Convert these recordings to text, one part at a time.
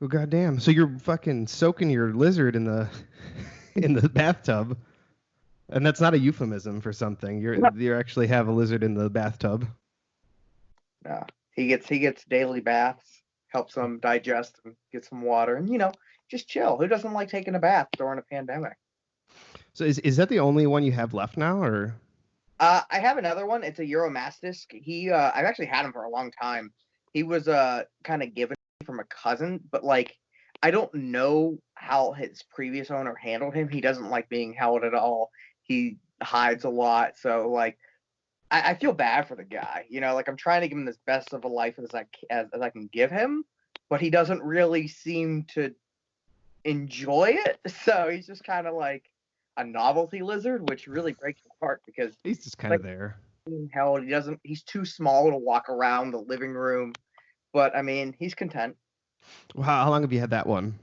Oh goddamn! So you're fucking soaking your lizard in the in the bathtub, and that's not a euphemism for something. You actually have a lizard in the bathtub. Yeah. He gets daily baths, helps him digest and get some water, and just chill. Who doesn't like taking a bath during a pandemic? So is that the only one you have left now, or? I have another one. It's a Euromastis. I've actually had him for a long time. He was kind of given from a cousin, but like I don't know how his previous owner handled him. He doesn't like being held at all. He hides a lot, so like I feel bad for the guy. Like I'm trying to give him as best of a life as I can give him, but he doesn't really seem to enjoy it. So he's just kind of like a novelty lizard, which really breaks my heart because He's just kind like of there. being held, he's too small to walk around the living room. But I mean, he's content. Well, how long have you had that one?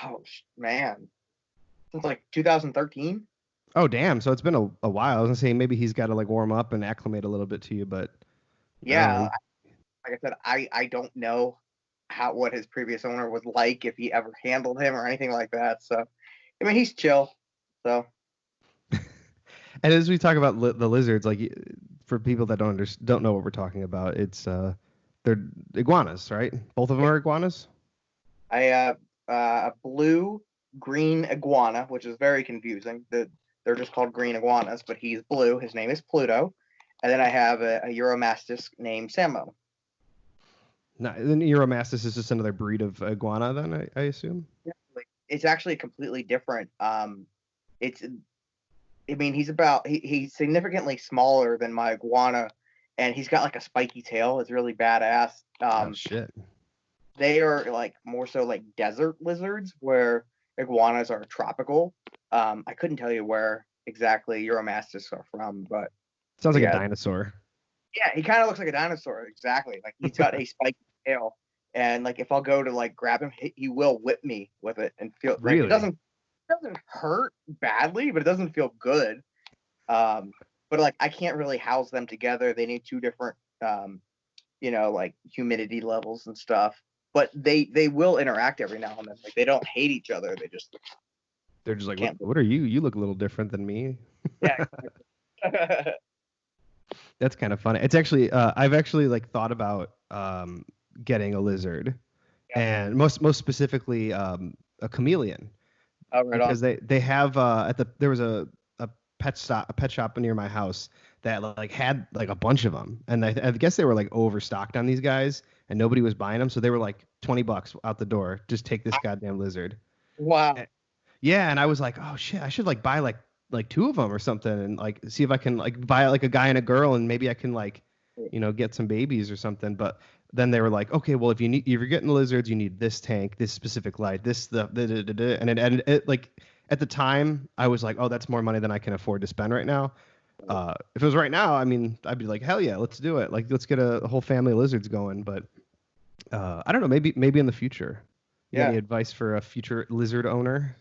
Oh man, since like 2013. Oh damn! So it's been a while. I was gonna say maybe he's got to like warm up and acclimate a little bit to you, but no. Yeah, like I said, I don't know what his previous owner was like, if he ever handled him or anything like that. So I mean, he's chill. So And as we talk about the lizards, like for people that don't know what we're talking about, it's they're iguanas, right? Both of them yeah, are iguanas. I a blue green iguana, which is very confusing. They're just called green iguanas, but he's blue. His name is Pluto. And then I have a Euromastis named Samo. No, then Euromastis is just another breed of iguana, then I assume. It's actually completely different. It's I mean, he's significantly smaller than my iguana, and he's got like a spiky tail. It's really badass. Oh shit. They are like more so like desert lizards, where iguanas are tropical. I couldn't tell you where exactly Euromastis are from, but Sounds like a yeah, dinosaur. yeah, he kind of looks like a dinosaur. Exactly, like he's got a spiky tail, and like if I'll go to like grab him, he will whip me with it and feel like it Really? doesn't hurt badly, but it doesn't feel good. But like I can't really house them together. They need two different, like humidity levels and stuff. But they will interact every now and then. Like they don't hate each other. They just They're just like, can't. what are you? You look a little different than me. Yeah. That's kind of funny. It's actually I've actually like thought about getting a lizard, Yeah. and most specifically a chameleon, Oh, right on. because they have there was a pet shop near my house that like had like a bunch of them, and I guess they were like overstocked on these guys, and nobody was buying them, so they were like $20 out the door. Just take this goddamn lizard. Wow. Yeah, and I was like, oh shit, I should like buy like two of them or something, and like see if I can like buy like a guy and a girl, and maybe I can like get some babies or something. But then they were like, okay, well if you're getting lizards, you need this tank, this specific light, this the and it like at the time I was like, oh, that's more money than I can afford to spend right now. If it was right now, I mean, I'd be like, hell yeah, let's do it. Like, let's get a whole family of lizards going. But I don't know, maybe in the future. You got Yeah. any advice for a future lizard owner?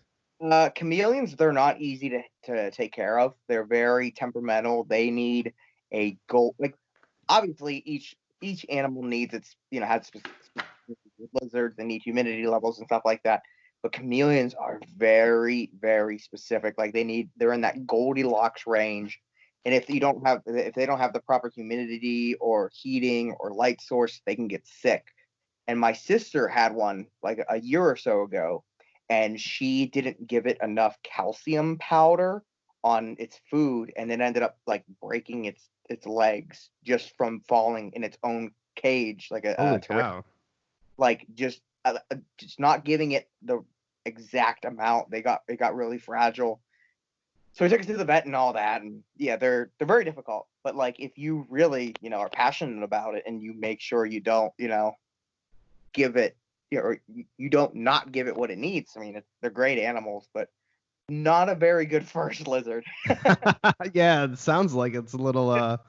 Chameleons, they're not easy to take care of. They're very temperamental. They need a goal. Like obviously, each animal needs its has specific lizards. They need humidity levels and stuff like that. But chameleons are very very specific. Like they're in that Goldilocks range. And if they don't have the proper humidity or heating or light source, they can get sick. And my sister had one like a year or so ago, and she didn't give it enough calcium powder on its food, and it ended up like breaking its legs just from falling in its own cage, like Holy terrific, cow. like just not giving it the exact amount. It got really fragile. So we took it to the vet and all that, and yeah, they're very difficult. But like if you really are passionate about it, and you make sure you don't give it, or you don't not give it what it needs. I mean, they're great animals, but not a very good first lizard. Yeah, it sounds like it's a little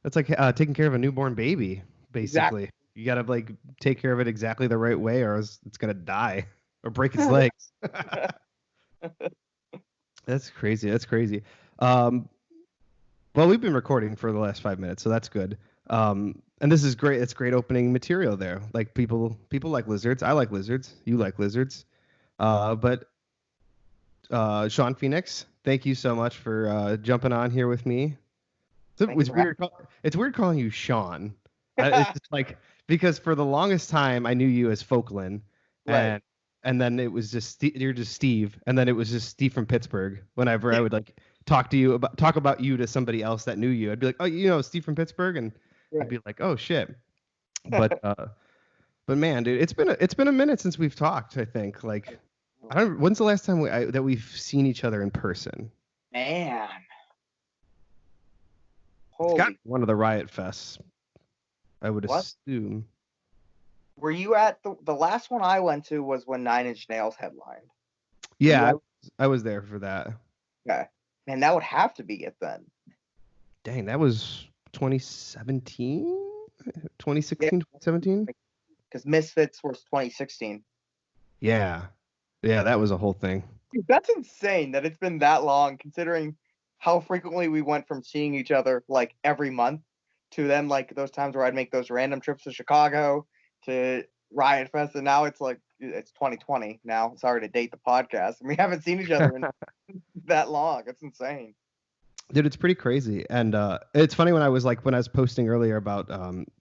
it's like taking care of a newborn baby, Exactly. basically. You gotta like take care of it exactly the right way, or else it's gonna die or break its legs. That's crazy. That's crazy. Um, well, we've been recording for the last 5 minutes, so that's good. And this is great. It's great opening material there. Like people like lizards. I like lizards. You like lizards. But Shawn Phoenix, thank you so much for jumping on here with me. It's weird. It's weird calling you Sean. It's just like because for the longest time I knew you as Folklin, Right. and then it was just you're just Steve, and then it was just Steve from Pittsburgh. Whenever I would like talk about you to somebody else that knew you, I'd be like, oh, you know, Steve from Pittsburgh, and you'd Right. be like, oh shit. But man, dude, it's been a minute since we've talked. I think like I don't. When's the last time that we've seen each other in person? Man. It's got Holy. one of the Riot Fests, I would What? assume. Were you at the last one I went to was when Nine Inch Nails headlined? Yeah, I was there for that. Okay. Man, that would have to be it then. Dang, that was 2017? 2016, 2017? Because Misfits was 2016. Yeah. Yeah, that was a whole thing. Dude, that's insane that it's been that long, considering how frequently we went from seeing each other like every month to then like those times where I'd make those random trips to Chicago to Riot Fest, and now it's like it's 2020 now. Sorry to date the podcast, and we haven't seen each other in that long. It's insane. Dude, it's pretty crazy. And it's funny when I was posting earlier about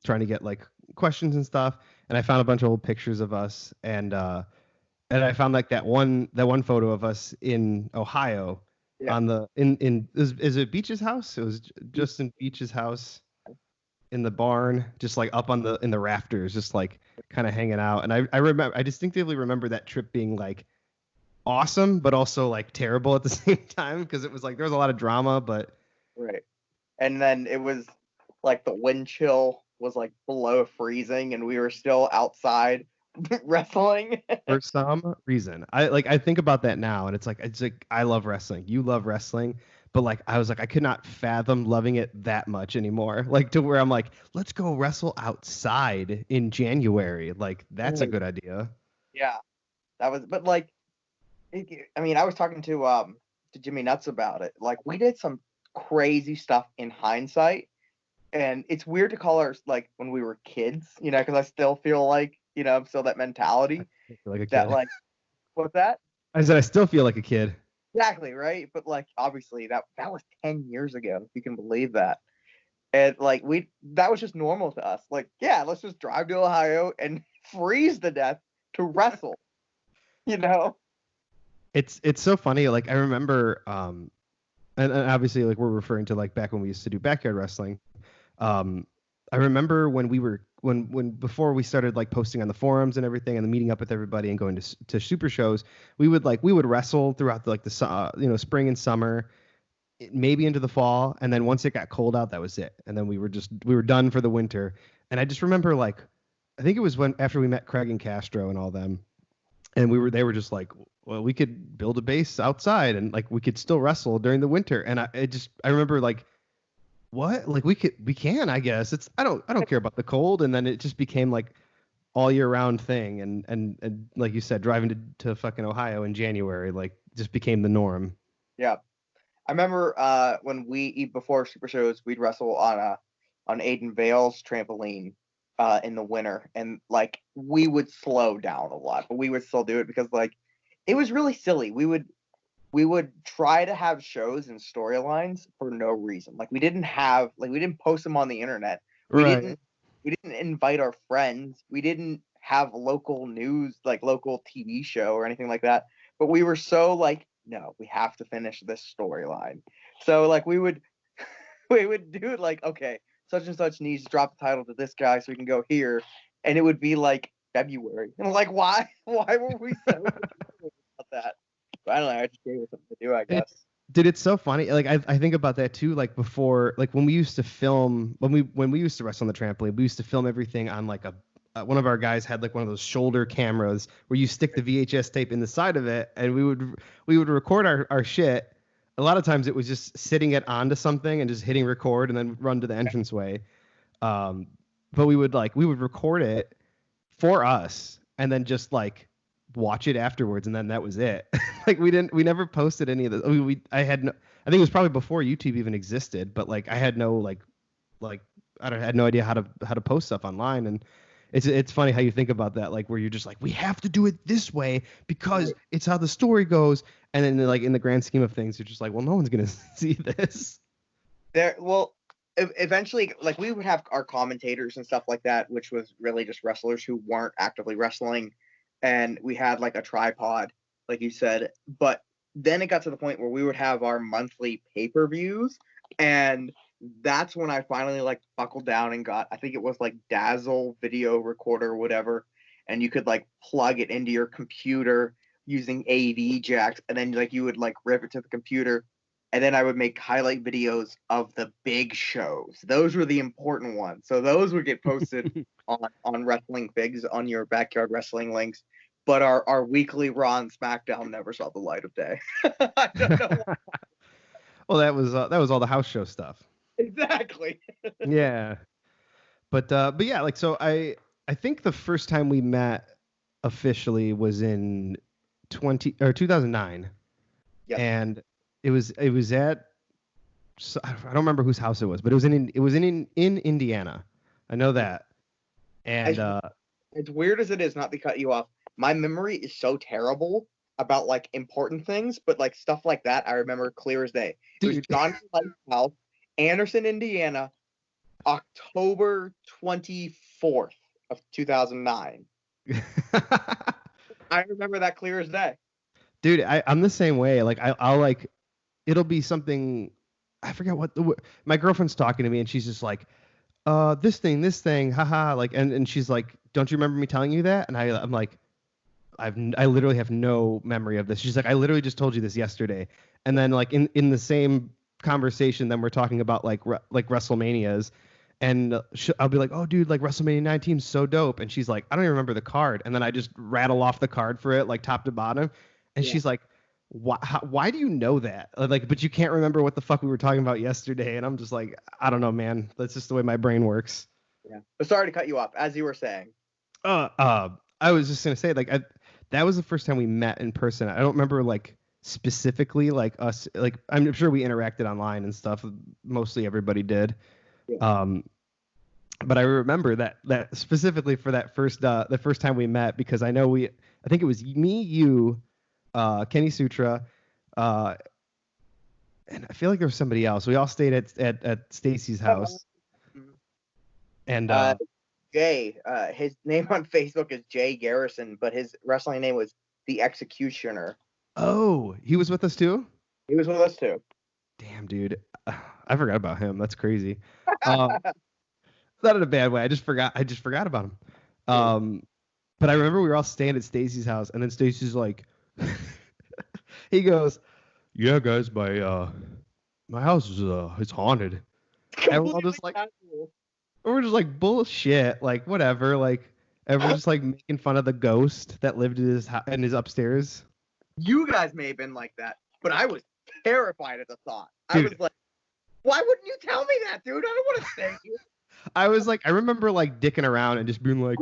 trying to get like questions and stuff, and I found a bunch of old pictures of us, and I found like that one photo of us in Ohio on the is it Beach's house? It was just in Beach's house in the barn, just like up on in the rafters, just like kind of hanging out. And I distinctively remember that trip being like awesome, but also like terrible at the same time because it was like there was a lot of drama, but right. And then it was like the wind chill was like below freezing, and we were still outside wrestling. For some reason, I think about that now, and it's like I love wrestling. You love wrestling, but like I was like I could not fathom loving it that much anymore. Like to where I'm like, let's go wrestle outside in January. Like that's a good idea. Yeah, that was. But like, I mean, I was talking to Jimmy Nuts about it. Like we did some crazy stuff in hindsight, and it's weird to call ours like when we were kids, you know, because I still feel like, you know, I'm still that mentality I feel like a that kid. like, what's that? I said I still feel like a kid. Exactly, right? But like obviously that was 10 years ago, if you can believe that. And like that was just normal to us. Like, yeah, let's just drive to Ohio and freeze to death to wrestle. You know? It's so funny. Like I remember, and obviously like we're referring to like back when we used to do backyard wrestling. I remember when we were when before we started like posting on the forums and everything and meeting up with everybody and going to super shows, we would wrestle throughout the spring and summer, maybe into the fall, and then once it got cold out, that was it. And then we were done for the winter. And I just remember like I think it was after we met Craig and Castro and all them, and they were just like, well, we could build a base outside and like we could still wrestle during the winter. And I remember like, what? Like we can, I guess. I don't care about the cold. And then it just became like all year round thing. And like you said, driving to fucking Ohio in January, like just became the norm. Yeah. I remember when before super shows, we'd wrestle on Aiden Vale's trampoline in the winter, and like we would slow down a lot, but we would still do it because like it was really silly. We would try to have shows and storylines for no reason. Like we didn't post them on the internet. We didn't invite our friends. We didn't have local news, like local TV show or anything like that. But we were so like, no, we have to finish this storyline. So like we would do it like, okay, such and such needs to drop the title to this guy so we can go here. And it would be like February. And I'm like, why were we so about that? But I don't know. I just gave it something to do, I guess. Dude, it's so funny. Like I think about that too. Like before, like when we used to film, when we used to wrestle on the trampoline, we used to film everything on like one of our guys had like one of those shoulder cameras where you stick the VHS tape in the side of it, and we would record our shit. A lot of times it was just sitting it onto something and just hitting record and then run to the entranceway. But we would record it for us and then just like watch it afterwards, and then that was it. Like we never posted any of this. I mean, I think it was probably before YouTube even existed, but like I had no like I had no idea how to post stuff online, and it's funny how you think about that, like where you're just like, we have to do it this way because it's how the story goes, and then like in the grand scheme of things, you're just like, well, no one's gonna see this. Eventually, like we would have our commentators and stuff like that, which was really just wrestlers who weren't actively wrestling, and we had like a tripod, like you said. But then it got to the point where we would have our monthly pay-per-views, and that's when I finally like buckled down and got, I think it was like Dazzle video recorder or whatever, and you could like plug it into your computer using AV jacks, and then like you would like rip it to the computer. And then I would make highlight videos of the big shows. Those were the important ones. So those would get posted on Wrestling Figs on your Backyard Wrestling links. But our weekly Raw and SmackDown never saw the light of day. I don't know why. Well, that was all the house show stuff. Exactly. Yeah. But yeah, like so I think the first time we met officially was in 2009. Yep. And it was at, I don't remember whose house it was, but it was in Indiana. I know that. And as weird as it is, not to cut you off, my memory is so terrible about like important things, but like stuff like that I remember clear as day. It was John Light's house, Anderson, Indiana, October 24th of 2009. I remember that clear as day. Dude, I'm the same way. Like I'll like, it'll be something, I forget what my girlfriend's talking to me and she's just like, this thing, haha, like, and she's like, don't you remember me telling you that? And I'm like, I literally have no memory of this. She's like, I literally just told you this yesterday. And then like in the same conversation, then we're talking about like WrestleManias, and I'll be like, oh dude, like WrestleMania 19 is so dope. And she's like, I don't even remember the card. And then I just rattle off the card for it, like top to bottom. And she's like, why do you know that? Like, but you can't remember what the fuck we were talking about yesterday. And I'm just like, I don't know, man. That's just the way my brain works. Yeah. But sorry to cut you off. As you were saying. I was just gonna say, like, that was the first time we met in person. I don't remember like specifically like us. Like, I'm sure we interacted online and stuff. Mostly everybody did. Yeah. But I remember that specifically for that the first time we met, because I think it was me, you, Kenny Sutra, and I feel like there was somebody else. We all stayed at Stacy's house. And Jay, his name on Facebook is Jay Garrison, but his wrestling name was The Executioner. Oh, he was with us too? He was with us too. Damn, dude. I forgot about him. That's crazy. Not in a bad way. I just forgot about him. But I remember we were all staying at Stacy's house, and then Stacy's like, he goes, "Yeah, guys, my house is it's haunted." And we're all just like, bullshit, like whatever, like everyone's just like making fun of the ghost that lived in his upstairs. You guys may have been like that, but I was terrified at the thought. Dude. I was like, why wouldn't you tell me that, dude? I don't want to stay here. I was like, I remember like dicking around and just being like,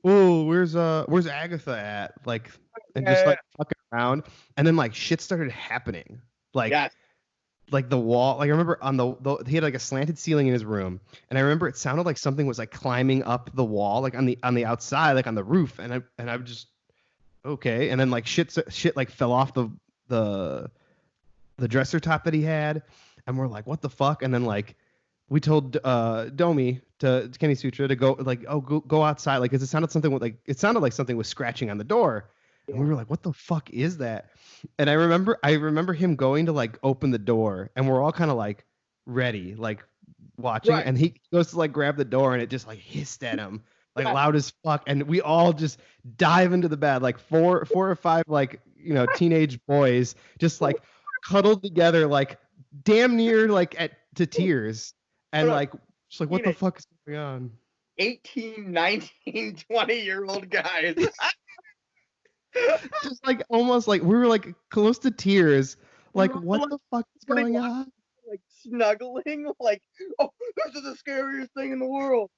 oh, where's Agatha at? Like, and just like fucking around. And then like shit started happening. Like, like the wall, like I remember on he had like a slanted ceiling in his room. And I remember it sounded like something was like climbing up the wall, like on the outside, like on the roof. And I just, okay. And then like shit like fell off the dresser top that he had. And we're like, what the fuck? And then like, we told Domi to Kenny Sutra to go like, oh, go outside, like, 'cause it sounded like something was scratching on the door, and we were like, what the fuck is that? And I remember him going to like open the door, and we're all kind of like ready, like watching, and he goes to like grab the door, and it just like hissed at him like loud as fuck, and we all just dive into the bed, like four or five like teenage boys just like cuddled together, like damn near like to tears. And like, just like, what the fuck is going on? 18, 19, 20-year-old guys. Just like, almost like, we were like close to tears. Like, what the fuck is going on? Like, snuggling. Like, oh, this is the scariest thing in the world.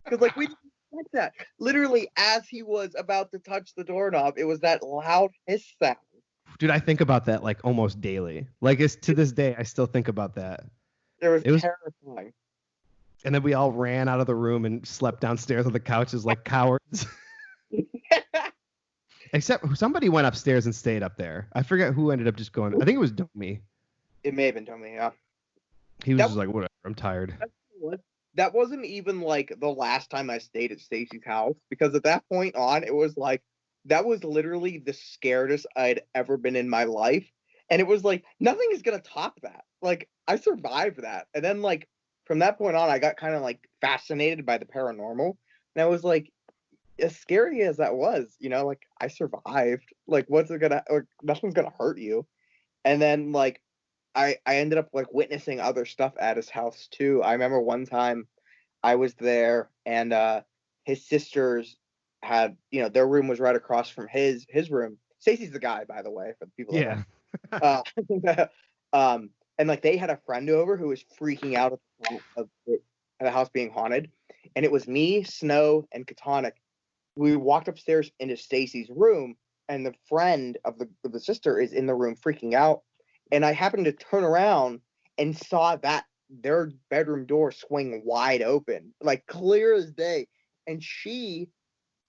Because, like, we didn't expect that. Literally, as he was about to touch the doorknob, it was that loud hiss sound. Dude, I think about that, like, almost daily. Like, to this day, I still think about that. It was terrifying. And then we all ran out of the room and slept downstairs on the couches like cowards. Except somebody went upstairs and stayed up there. I forget who ended up just going. I think it was Domi. It may have been Tommy, yeah. He was That just like, whatever, I'm tired. that wasn't even like the last time I stayed at Stacy's house, because at that point on, it was like that was literally the scaredest I'd ever been in my life. And it was like nothing is gonna top that. Like I survived that. And then like from that point on, I got kind of like fascinated by the paranormal. And I was like, as scary as that was, like I survived. Like what's it gonna like nothing's gonna hurt you. And then like I ended up like witnessing other stuff at his house too. I remember one time I was there and his sisters had, their room was right across from his room. Stacy's the guy, by the way, for the people that Yeah. don't. And like they had a friend over who was freaking out at the thought of the house being haunted. And it was me, Snow, and Katonic. We walked upstairs into Stacy's room, and the friend of the sister is in the room freaking out. And I happened to turn around and saw that their bedroom door swing wide open, like clear as day. And she,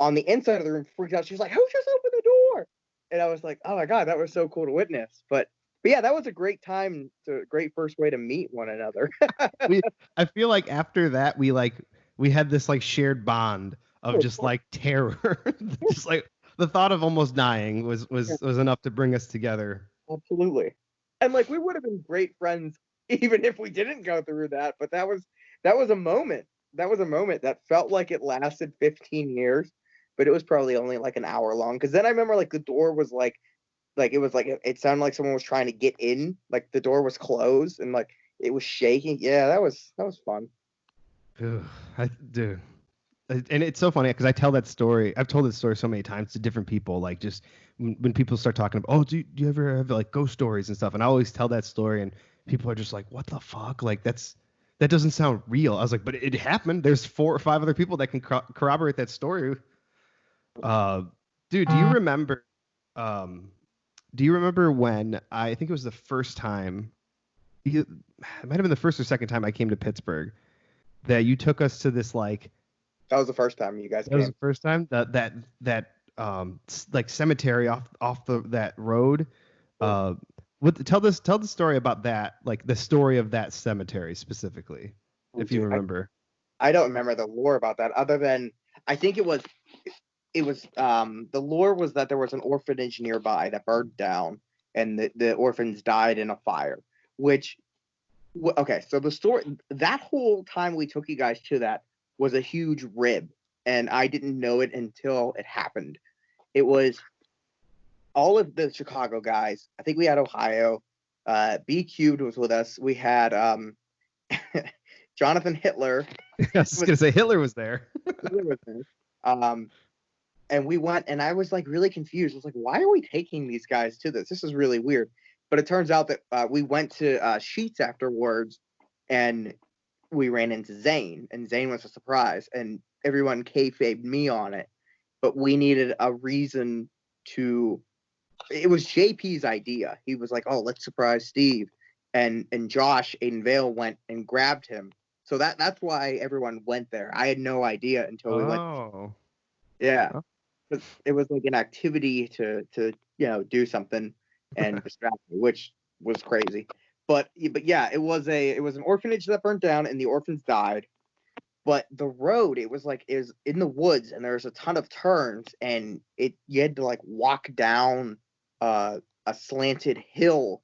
on the inside of the room, freaked out. She's like, "Who just opened the door?" And I was like, "Oh my god, that was so cool to witness." But yeah, that was a great time. A great first way to meet one another. I feel like after that we had this like shared bond of just like terror. Just like the thought of almost dying was enough to bring us together. Absolutely. And like we would have been great friends even if we didn't go through that. But that was a moment. That was a moment that felt like it lasted 15 years, but it was probably only like an hour long. Because then I remember like the door was like it was like it sounded like someone was trying to get in. Like the door was closed and like it was shaking. Yeah, that was fun. Ugh, dude. And it's so funny because I tell that story. I've told this story so many times to different people. Like just when people start talking about, oh, do you ever have like ghost stories and stuff? And I always tell that story, and people are just like, what the fuck? Like that doesn't sound real. I was like, but it happened. There's 4 or 5 other people that can corroborate that story. Uh, dude, do you remember? Um, do you remember when I think it was the first time? It might have been the first or second time I came to Pittsburgh that you took us to this like. That was the first time you guys That was came. the first time that like cemetery off that road. Tell the story about that, like the story of that cemetery specifically, if you Dude, remember. I don't remember the lore about that other than I think it was the lore was that there was an orphanage nearby that burned down and the orphans died in a fire, which okay, so the story that whole time we took you guys to that was a huge rib, and I didn't know it until it happened. It was all of the Chicago guys. I think we had Ohio. B Cubed was with us. We had Jonathan Hitler. I was gonna say Hitler was there. Hitler was there. And we went, and I was like really confused. I was like, why are we taking these guys to this? This is really weird. But it turns out that we went to Sheets afterwards, and we ran into Zane, and Zane was a surprise, and everyone kayfabed me on it. But we needed a reason to. It was JP's idea. He was like, "Oh, let's surprise Steve," and Josh Aiden Vale went and grabbed him. So that's why everyone went there. I had no idea until we went. Oh. Yeah, it was like an activity to do something and distract me, which was crazy. But yeah, it was an orphanage that burnt down and the orphans died. But the road, it was in the woods and there was a ton of turns and you had to like walk down a slanted hill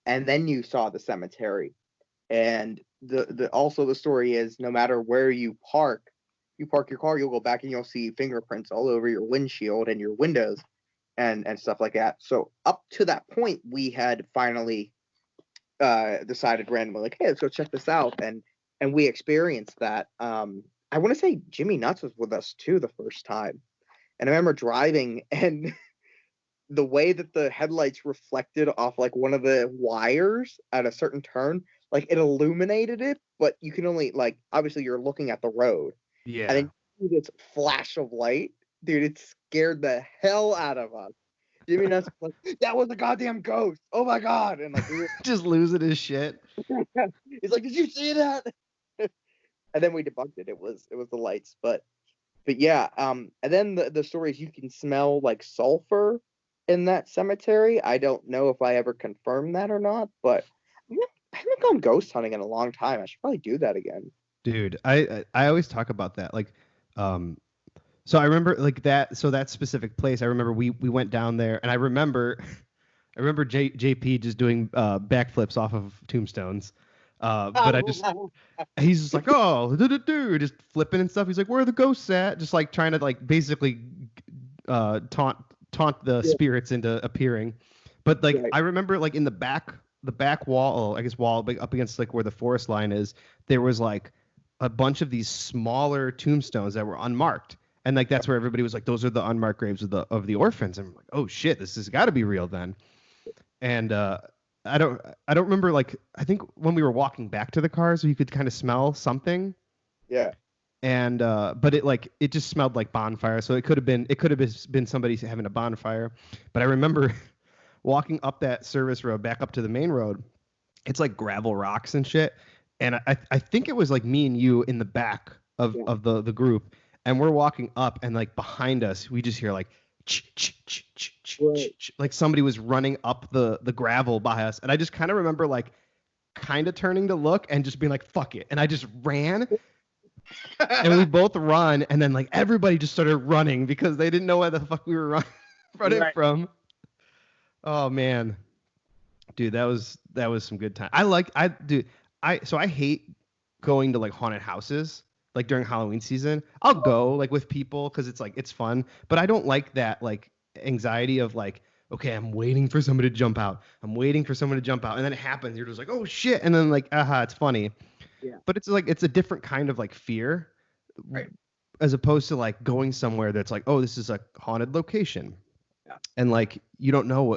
and then you saw the cemetery. And the also the story is no matter where you park your car, you'll go back and you'll see fingerprints all over your windshield and your windows and stuff like that. So up to that point, we had finally decided randomly, like, hey, let's go check this out, and we experienced that. I want to say Jimmy Nuts was with us too the first time, and I remember driving and the way that the headlights reflected off like one of the wires at a certain turn, like it illuminated it, but you can only like obviously you're looking at the road. Yeah. And then you see this flash of light, dude, it scared the hell out of us. Jimmy Nuts was like, that was a goddamn ghost. Oh my god. And like we were Just losing his shit. he's like, did you see that? and then we debunked it. It was the lights, but yeah. And then the story is you can smell like sulfur in that cemetery. I don't know if I ever confirmed that or not, but I haven't gone ghost hunting in a long time. I should probably do that again. Dude, I always talk about that. Like, so I remember like that. So that specific place, I remember we went down there, and I remember JP just doing backflips off of tombstones. But he's just like, oh, just flipping and stuff. He's like, where are the ghosts at? Just like trying to like basically taunt the spirits into appearing. But like I remember like in the back wall, I guess wall up against like where the forest line is, there was like a bunch of these smaller tombstones that were unmarked. And like that's where everybody was like, those are the unmarked graves of the orphans. And I'm like, oh shit, this has got to be real then. And I don't remember, like, I think when we were walking back to the cars, you could kind of smell something. Yeah. And but it just smelled like bonfire. So it could have been somebody having a bonfire. But I remember walking up that service road back up to the main road. It's like gravel rocks and shit. And I think it was like me and you in the back of the group, and we're walking up, and like behind us we just hear like like somebody was running up the gravel by us. And I just kind of remember like kind of turning to look and just being like, fuck it. And I just ran. And we both run, and then like everybody just started running because they didn't know where the fuck we were running from. Oh man. Dude, that was some good time. I hate going to like haunted houses like during Halloween season. I'll go like with people because it's like it's fun, but I don't like that like anxiety of like, okay, I'm waiting for somebody to jump out. I'm waiting for someone to jump out, and then it happens. You're just like, oh shit, and then like, it's funny. Yeah. But it's like it's a different kind of like fear, right? As opposed to like going somewhere that's like, oh, this is a haunted location. Yeah. And like you don't know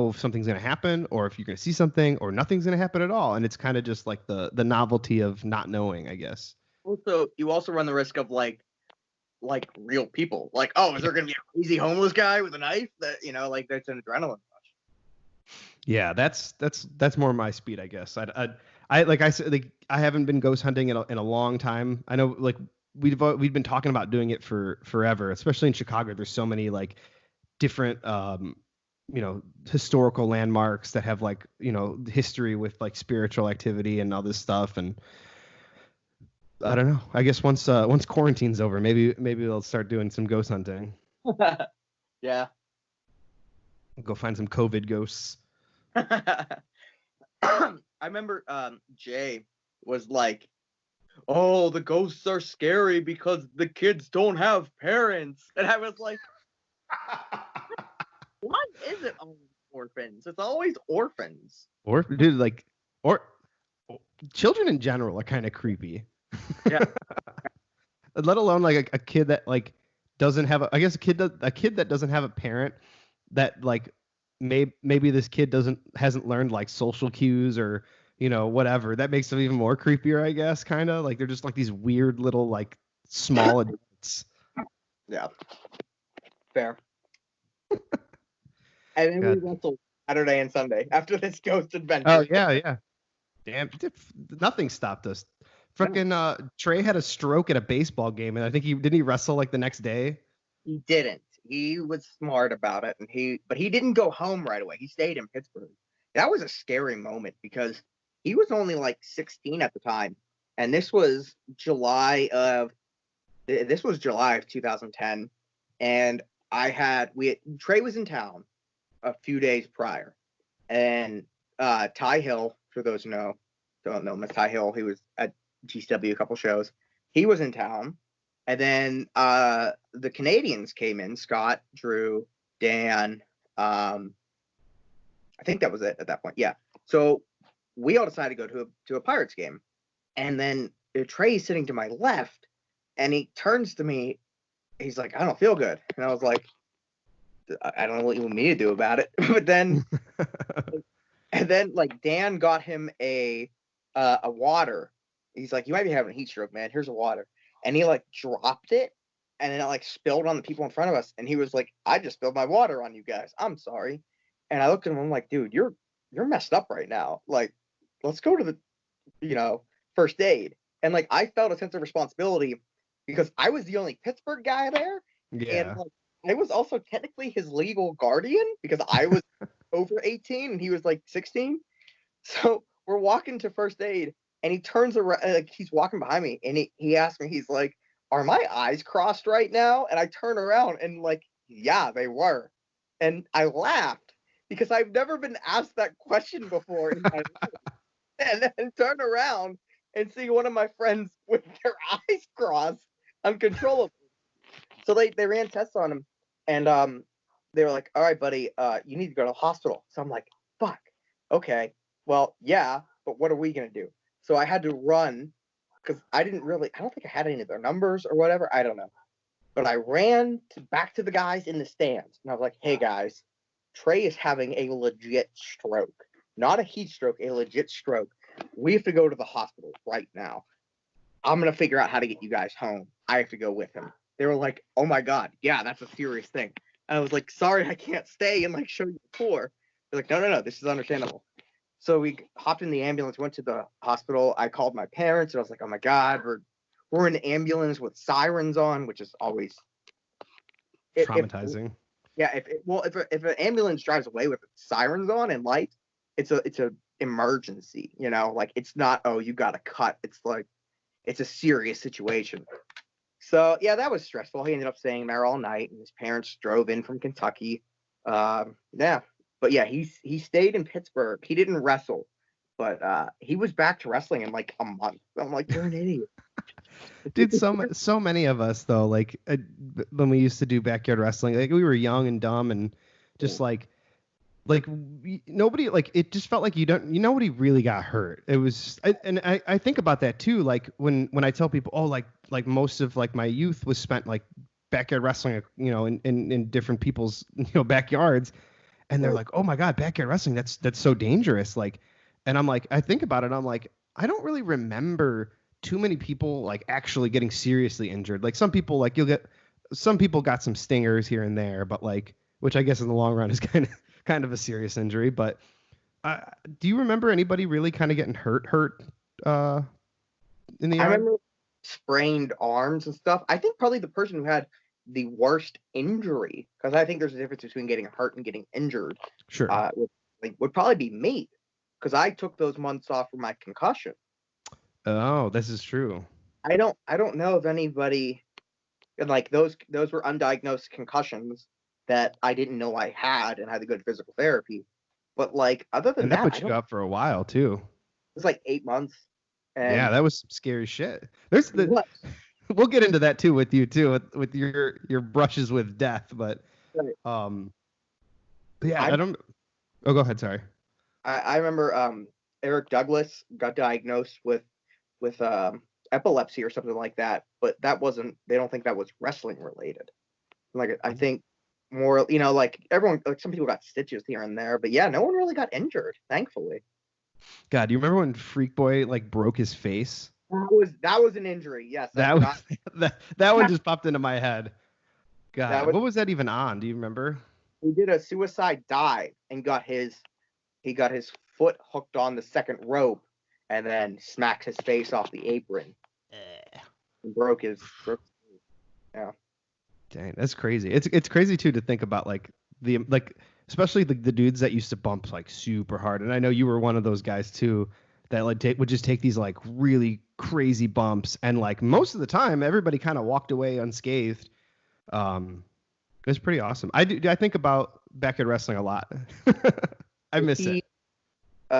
if something's gonna happen or if you're gonna see something or nothing's gonna happen at all, and it's kind of just like the novelty of not knowing, I guess. Also, you also run the risk of like real people. Like, oh, is there gonna be a crazy homeless guy with a knife? That like that's an adrenaline rush. Yeah, that's more my speed, I guess. I like I said, like I haven't been ghost hunting in a long time. I know like we've been talking about doing it for forever, especially in Chicago. There's so many like different historical landmarks that have like history with like spiritual activity and all this stuff. And I don't know, I guess once quarantine's over, maybe they'll start doing some ghost hunting. Yeah, go find some COVID ghosts. I remember Jay was like, oh, the ghosts are scary because the kids don't have parents. And I was like, why is it always orphans? It's always orphans. Dude, like, or children in general are kind of creepy. Yeah. Let alone like a kid that like doesn't have a kid that doesn't have a parent, that like maybe this kid hasn't learned like social cues or whatever. That makes them even more creepier, I guess. Kind of like they're just like these weird little like small adults. Yeah. Fair. And then we wrestled Saturday and Sunday after this ghost adventure. Oh yeah. Damn, nothing stopped us. Freaking Trey had a stroke at a baseball game, and I think he wrestle like the next day. He didn't. He was smart about it, but he didn't go home right away. He stayed in Pittsburgh. That was a scary moment because he was only like 16 at the time, and this was July of 2010, and Trey was in town a few days prior, and Ty Hill, for those who don't know, Miss Ty Hill, he was at GCW a couple shows. He was in town, and then the Canadians came in. Scott, Drew, Dan. I think that was it at that point. Yeah. So we all decided to go to a Pirates game, and then Trey's sitting to my left, and he turns to me. He's like, "I don't feel good," and I was like, "I don't know what you want me to do about it." But then, and then like Dan got him a water. He's like, "You might be having a heat stroke, man. Here's a water." And he like dropped it, and then it like spilled on the people in front of us. And he was like, "I just spilled my water on you guys. I'm sorry." And I looked at him. I'm like, "Dude, you're messed up right now. Like, let's go to the first aid." And like I felt a sense of responsibility because I was the only Pittsburgh guy there, and Yeah. like, I was also technically his legal guardian because I was over 18 and he was like 16. So we're walking to first aid, and he turns around, like he's walking behind me, and he asked me, he's like, "Are my eyes crossed right now?" And I turn around, and like, yeah, they were, and I laughed because I've never been asked that question before in my life, and then turn around and see one of my friends with their eyes crossed uncontrollably. So they ran tests on him, and they were like, "All right, buddy, you need to go to the hospital." So I'm like, "Fuck, okay, well, yeah, but what are we gonna do?" So I had to run because I don't think I had any of their numbers or whatever. I don't know, but I ran back to the guys in the stands, and I was like, "Hey guys, Trey is having a legit stroke, not a heat stroke, a legit stroke. We have to go to the hospital right now. I'm gonna figure out how to get you guys home. I have to go with him." They were like, "Oh my god, yeah, that's a serious thing." And I was like, "Sorry, I can't stay and like show you the tour." They're like, "No, this is understandable." So we hopped in the ambulance, went to the hospital. I called my parents, and I was like, "Oh my god, we're in the ambulance with sirens on," which is always Traumatizing. if an ambulance drives away with sirens on and lights, it's a emergency. Like it's not, oh, you got to cut. It's like it's a serious situation. So yeah, that was stressful. He ended up staying there all night, and his parents drove in from Kentucky. Yeah, but yeah, he stayed in Pittsburgh. He didn't wrestle, but he was back to wrestling in like a month. I'm like, you're an idiot. Dude, so many of us though, like when we used to do backyard wrestling, like we were young and dumb and just like nobody, like it just felt like nobody really got hurt. It was I think about that too, like when I tell people, oh, like most of like my youth was spent like backyard wrestling, in different people's backyards, and they're like, oh my god, backyard wrestling, that's so dangerous, like. And I'm like, I think about it, I'm like, I don't really remember too many people like actually getting seriously injured. Like some people got some stingers here and there, but like, which I guess in the long run is kind of a serious injury. But do you remember anybody really kind of getting hurt uh, in the I yard? remember sprained arms and stuff. I think probably the person who had the worst injury, because I think there's a difference between getting hurt and getting injured. Sure. Would probably be me, because I took those months off for my concussion. Oh, this is true. I don't know if anybody, and like those were undiagnosed concussions that I didn't know I had and had to go to physical therapy. But like other than And that that, I put you don't. up for a while too. It's like 8 months, Yeah, and that was some scary shit. There's the what? We'll get into that too with you too with your brushes with death, but um yeah, I I don't. Oh, go ahead. Sorry. I remember Eric Douglas got diagnosed with epilepsy or something like that, but that wasn't. They don't think that was wrestling related. Like I think more, like everyone, like some people got stitches here and there, but yeah, no one really got injured, thankfully. God, do you remember when Freak Boy like broke his face? That was an injury. Yes, I That was forgot. that one just popped into my head. That God, was what was that even on? Do you remember? He did a suicide dive and he got his foot hooked on the second rope and then smacked his face off the apron and broke. Yeah. Dang, that's crazy. It's crazy too to think about like especially the dudes that used to bump like super hard. And I know you were one of those guys too that like would just take these like really crazy bumps, and like most of the time everybody kind of walked away unscathed. It was pretty awesome. I think about backyard wrestling a lot. I miss it.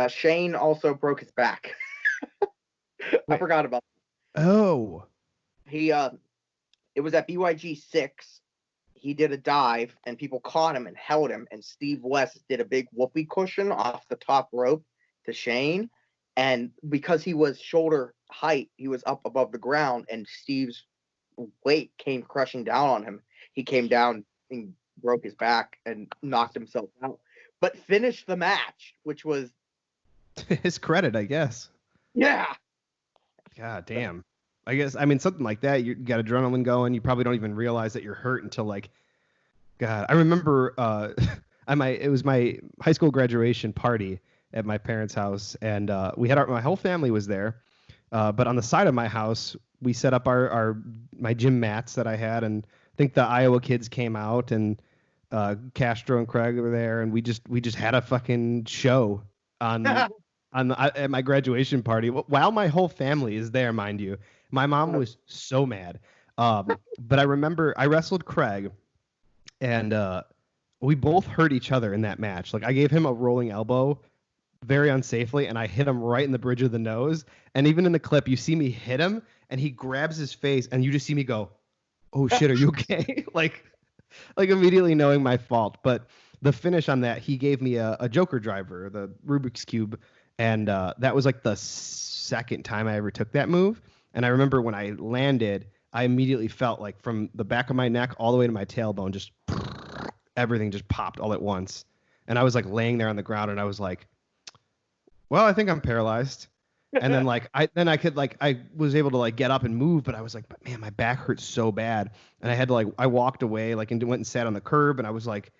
Shane also broke his back. I Wait. forgot about Oh. he it was at BYG 6. He did a dive and people caught him and held him, and Steve West did a big whoopee cushion off the top rope to Shane, and because he was shoulder height, he was up above the ground, and Steve's weight came crushing down on him. He came down and broke his back and knocked himself out, but finished the match, which was His credit, I guess. yeah. God damn. I guess, I mean, something like that, you got adrenaline going. You probably don't even realize that you're hurt until like, God. I remember it was my high school graduation party at my parents' house, and my whole family was there, But on the side of my house, we set up my gym mats that I had, and I think the Iowa kids came out, and Castro and Craig were there, and we just had a fucking show on at my graduation party while my whole family is there, mind you. My mom was so mad. But I remember I wrestled Craig, and we both hurt each other in that match. Like I gave him a rolling elbow very unsafely, and I hit him right in the bridge of the nose. And even in the clip, you see me hit him, and he grabs his face, and you just see me go, "Oh shit, are you okay?" like immediately knowing my fault. But the finish on that, he gave me a Joker driver, the Rubik's Cube, and that was like the second time I ever took that move. And I remember when I landed, I immediately felt like from the back of my neck all the way to my tailbone, just everything just popped all at once. And I was like laying there on the ground, and I was like, well, I think I'm paralyzed. And then I was able to like get up and move, but I was like, but man, my back hurts so bad. And I had to I walked away and went and sat on the curb, and I was like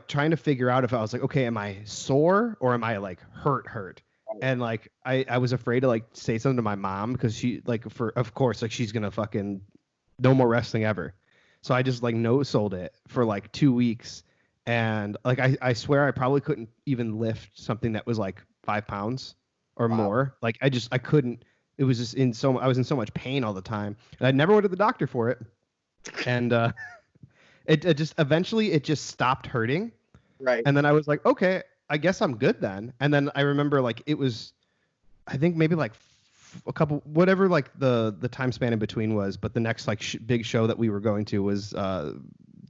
trying to figure out if I was like, okay, am I sore or am I like hurt? And like I was afraid to like say something to my mom, because she of course she's gonna fucking no more wrestling ever. So I just like no sold it for like 2 weeks, and like I swear I probably couldn't even lift something that was like 5 pounds or more. Like I couldn't. It was just I was in so much pain all the time, and I never went to the doctor for it. And it just eventually it just stopped hurting. Right. And then I was like, okay, I guess I'm good then. And then I remember like it was, I think maybe like a couple, whatever like the time span in between was, but the next like big show that we were going to was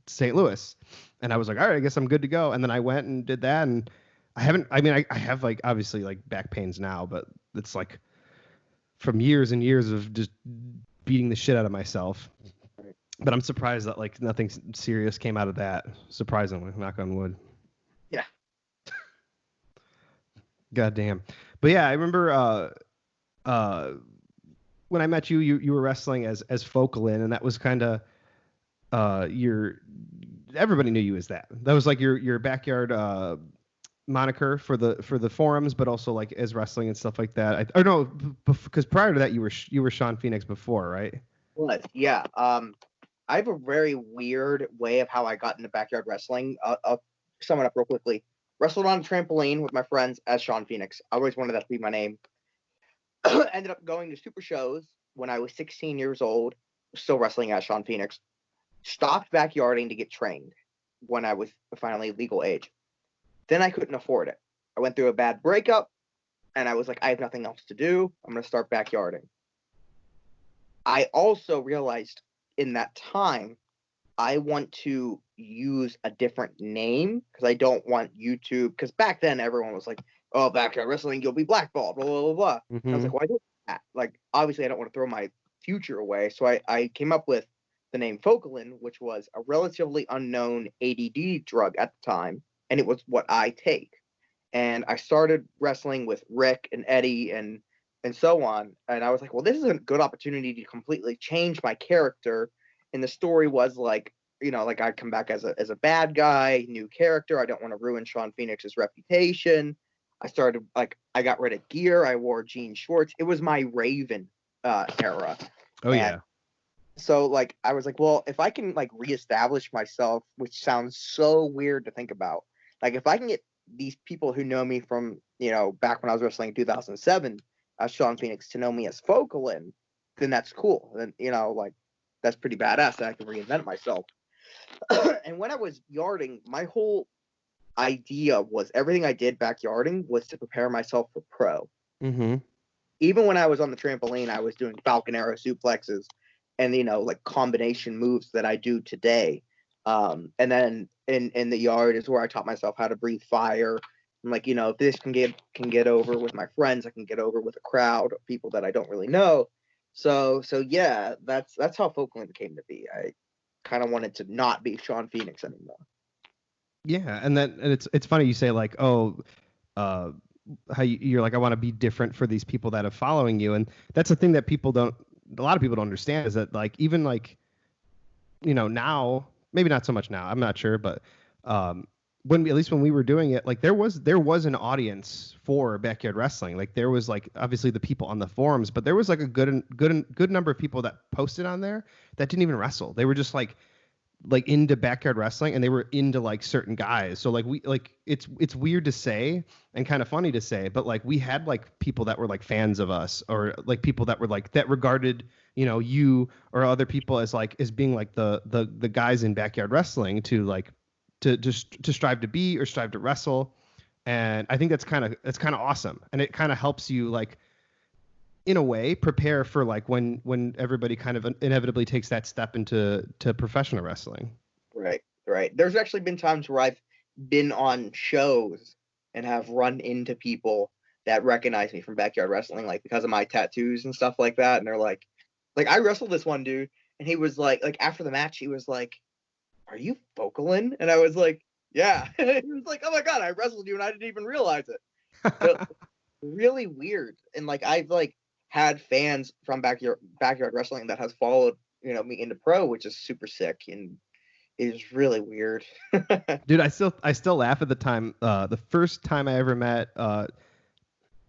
St. Louis. And I was like, all right, I guess I'm good to go. And then I went and did that, and I have like obviously like back pains now, but it's like from years and years of just beating the shit out of myself. Right. But I'm surprised that like nothing serious came out of that. Surprisingly, knock on wood. Yeah. God damn. But yeah, I remember when I met you, you were wrestling as Focalin, and that was kind of everybody knew you as that. That was like your backyard moniker for the forums, but also like as wrestling and stuff like that. Because prior to that you were Shawn Phoenix before, right? Was, yeah. I have a very weird way of how I got into backyard wrestling. I'll sum it up real quickly. Wrestled on a trampoline with my friends as Shawn Phoenix. I always wanted that to be my name. Ended up going to super shows when I was 16 years old, still wrestling as Shawn Phoenix. Stopped backyarding to get trained when I was finally legal age. Then I couldn't afford it. I went through a bad breakup, and I was like, I have nothing else to do. I'm going to start backyarding. I also realized in that time, I want to use a different name, because I don't want YouTube, because back then everyone was like, oh, backyard wrestling, you'll be blackballed, blah, blah, blah, blah. Mm-hmm. And I was like, why do that? Like, obviously I don't want to throw my future away. So I came up with the name Focalin, which was a relatively unknown ADD drug at the time, and it was what I take. And I started wrestling with Rick and Eddie and so on. And I was like, well, this is a good opportunity to completely change my character. And the story was like, like I come back as a bad guy, new character. I don't want to ruin Shawn Phoenix's reputation. I started I got rid of gear. I wore jean shorts. It was my Raven era. Oh, yeah. So I was like, well, if I can reestablish myself, which sounds so weird to think about, if I can get these people who know me from back when I was wrestling in 2007 as Shawn Phoenix to know me as Focalin, then that's cool. Then that's pretty badass that I can reinvent myself. And when I was yarding, my whole idea was everything I did backyarding was to prepare myself for pro. Mm-hmm. Even when I was on the trampoline, I was doing Falcon Arrow suplexes and combination moves that I do today. And then in the yard is where I taught myself how to breathe fire. I'm like, if this can get over with my friends, I can get over with a crowd of people that I don't really know. So yeah, that's how Folkland came to be. I kind of wanted to not be Shawn Phoenix anymore. Yeah, and it's funny you say how you're like, I want to be different for these people that are following you, and that's the thing that a lot of people don't understand, is that even now, maybe not so much now, I'm not sure, but when at least when we were doing it, like there was an audience for backyard wrestling. Like there was like obviously the people on the forums, but there was like a good number of people that posted on there that didn't even wrestle. They were just like into backyard wrestling, and they were into like certain guys. So like we like it's weird to say and kind of funny to say, but like we had like people that were like fans of us, or like people that were like that regarded, you know, you or other people as like as being like the guys in backyard wrestling to like to just to strive to be or strive to wrestle. And I think that's kind of awesome, and it kind of helps you like in a way prepare for like when everybody kind of inevitably takes that step into professional wrestling. Right, right. There's actually been times where I've been on shows and have run into people that recognize me from backyard wrestling, like because of my tattoos and stuff like that. And they're like I wrestled this one dude, and he was like after the match, he was like, "Are you Vocalin?" And I was like, "Yeah." He was like, "Oh my god, I wrestled you and I didn't even realize it." So, really weird. And like I've like had fans from backyard wrestling that has followed, you know, me into pro, which is super sick and is really weird. Dude, I still laugh at the time. The first time I ever met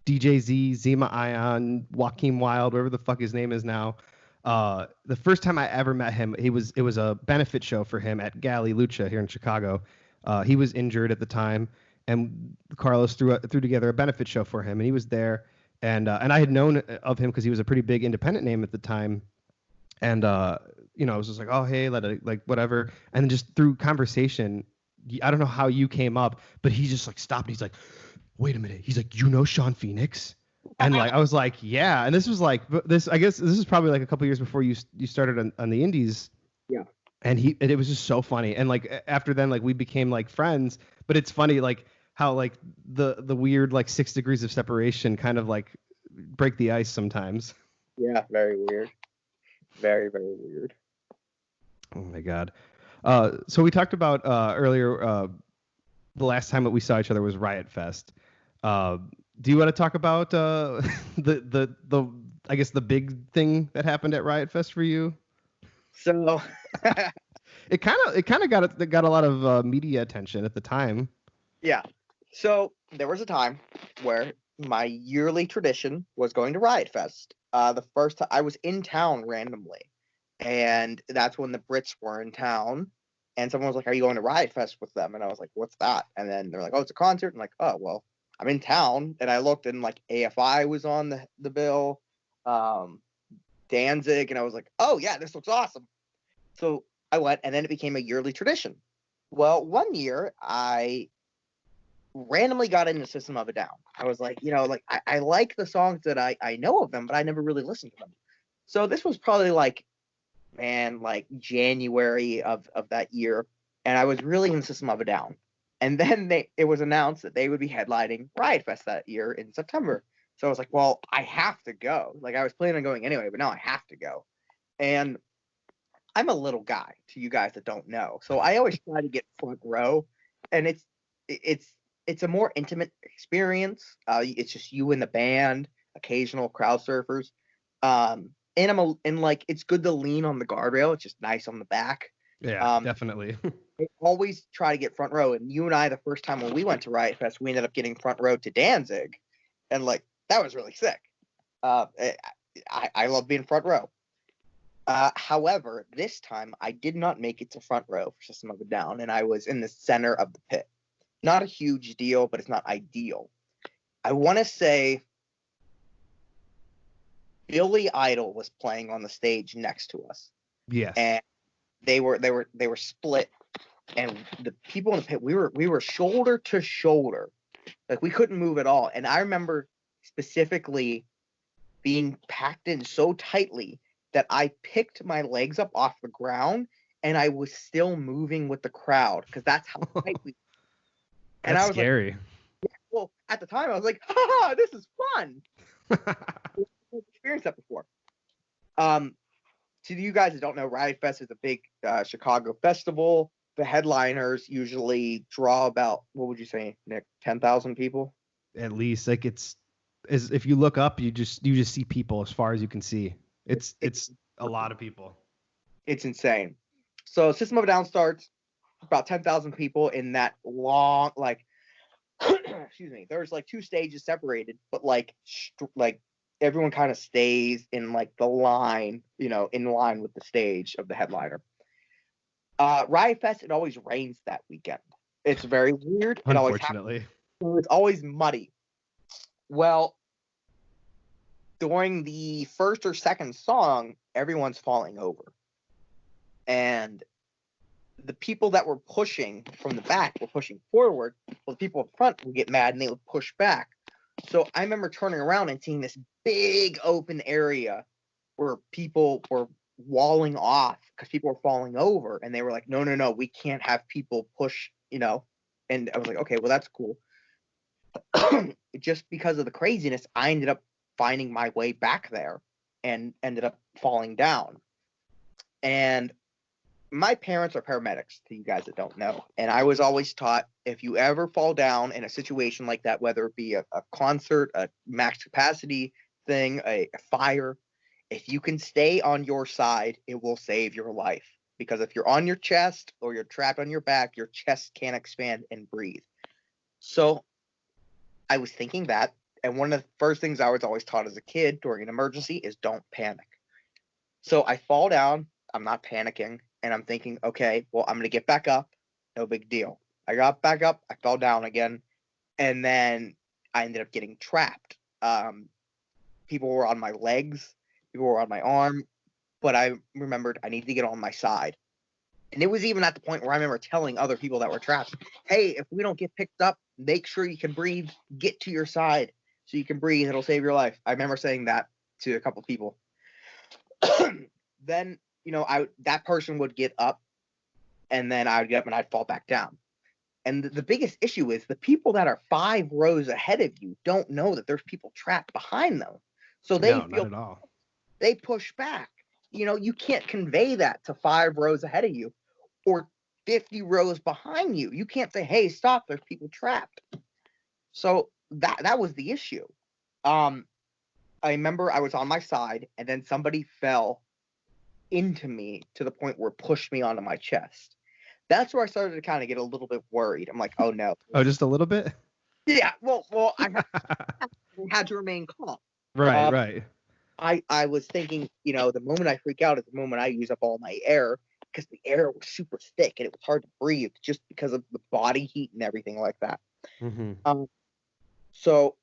DJ Z, Zima Ion, Joaquin Wild, whatever the fuck his name is now. The first time I ever met him, it was a benefit show for him at Galley Lucha here in Chicago. He was injured at the time, and Carlos threw together a benefit show for him, and he was there. And I had known of him because he was a pretty big independent name at the time. And you know, I was just like, oh hey, like whatever. And then just through conversation, I don't know how you came up, but he just like stopped. And he's like, wait a minute. He's like, you know Shawn Phoenix? And like I was like, yeah. And this was like this. I guess this is probably like a couple years before you started on the Indies. Yeah. And it was just so funny. And like after then, like we became like friends. But it's funny like how like the weird like 6 degrees of separation kind of like break the ice sometimes. Yeah, very weird. Very, very weird. Oh my god. So we talked about earlier the last time that we saw each other was Riot Fest. Do you want to talk about the I guess the big thing that happened at Riot Fest for you? So it kind of got a lot of media attention at the time. Yeah. So there was a time where my yearly tradition was going to Riot Fest. The first time I was in town randomly, and that's when the Brits were in town. And someone was like, "Are you going to Riot Fest with them?" And I was like, "What's that?" And then they're like, "Oh, it's a concert." I'm like, "Oh, well, I'm in town." And I looked, and like AFI was on the bill, Danzig, and I was like, "Oh yeah, this looks awesome." So I went, and then it became a yearly tradition. Well, one year I randomly got into System of a Down. I was like, you know, like I like the songs that I know of them, but I never really listened to them. So this was probably like, man, like January of that year, and I was really in System of a Down. And then it was announced that they would be headlining Riot Fest that year in September. So I was like, well, I have to go. Like I was planning on going anyway, but now I have to go. And I'm a little guy, to you guys that don't know, so I always try to get front row, and it's a more intimate experience. It's just you and the band, occasional crowd surfers. And like it's good to lean on the guardrail. It's just nice on the back. Yeah, definitely. I always try to get front row. And you and I, the first time when we went to Riot Fest, we ended up getting front row to Danzig, and like that was really sick. I love being front row. However, this time I did not make it to front row for System of a Down, and I was in the center of the pit. Not a huge deal, but it's not ideal. I want to say Billy Idol was playing on the stage next to us. Yes. And they were split, and the people in the pit, we were shoulder to shoulder. Like we couldn't move at all. And I remember specifically being packed in so tightly that I picked my legs up off the ground and I was still moving with the crowd because that's how tight we were. And that's I was scary. Like, yeah, well, at the time I was like, ha, this is fun. I've experienced that before. To you guys that don't know, Riot Fest is a big Chicago festival. The headliners usually draw about, what would you say, Nick, 10,000 people? At least, like if you look up, you just see people as far as you can see. It's a lot of people. It's insane. So System of a Down starts. about 10,000 people in that long, like, excuse me, there's like 2 stages separated, but like everyone kind of stays in like the line, in line with the stage of the headliner. Riot Fest, it always rains that weekend. It's very weird. It always happens. Unfortunately. It's always muddy. Well, during the first or second song, everyone's falling over. And the people that were pushing from the back were pushing forward. Well, the people in front would get mad and they would push back. So I remember turning around and seeing this big open area where people were walling off because people were falling over. And they were like, no, we can't have people push, And I was like, okay, well, that's cool. Just because of the craziness, I ended up finding my way back there and ended up falling down. And my parents are paramedics, to you guys that don't know. And I was always taught, if you ever fall down in a situation like that, whether it be a concert, a max capacity thing, a fire, if you can stay on your side, it will save your life. Because if you're on your chest or you're trapped on your back, your chest can't expand and breathe. So I was thinking that. And one of the first things I was always taught as a kid during an emergency is don't panic. So I fall down. I'm not panicking. And I'm thinking, okay, well, I'm going to get back up. No big deal. I got back up. I fell down again. And then I ended up getting trapped. People were on my legs. People were on my arm. But I remembered I need to get on my side. And it was even at the point where I remember telling other people that were trapped, hey, if we don't get picked up, make sure you can breathe. Get to your side so you can breathe. It'll save your life. I remember saying that to a couple of people. Then, that person would get up, and then I would get up and I'd fall back down. And the biggest issue is the people that are 5 rows ahead of you don't know that there's people trapped behind them. So they not at all. They push back. You can't convey that to 5 rows ahead of you or 50 rows behind you. You can't say, hey, stop, there's people trapped. So that was the issue. I remember I was on my side, and then somebody fell into me to the point where it pushed me onto my chest. That's where I started to kind of get a little bit worried. I'm like, oh no. Oh, just a little bit? Yeah. Well, I had to remain calm. Right. I was thinking, the moment I freak out is the moment I use up all my air, because the air was super thick and it was hard to breathe just because of the body heat and everything like that. Mm-hmm. So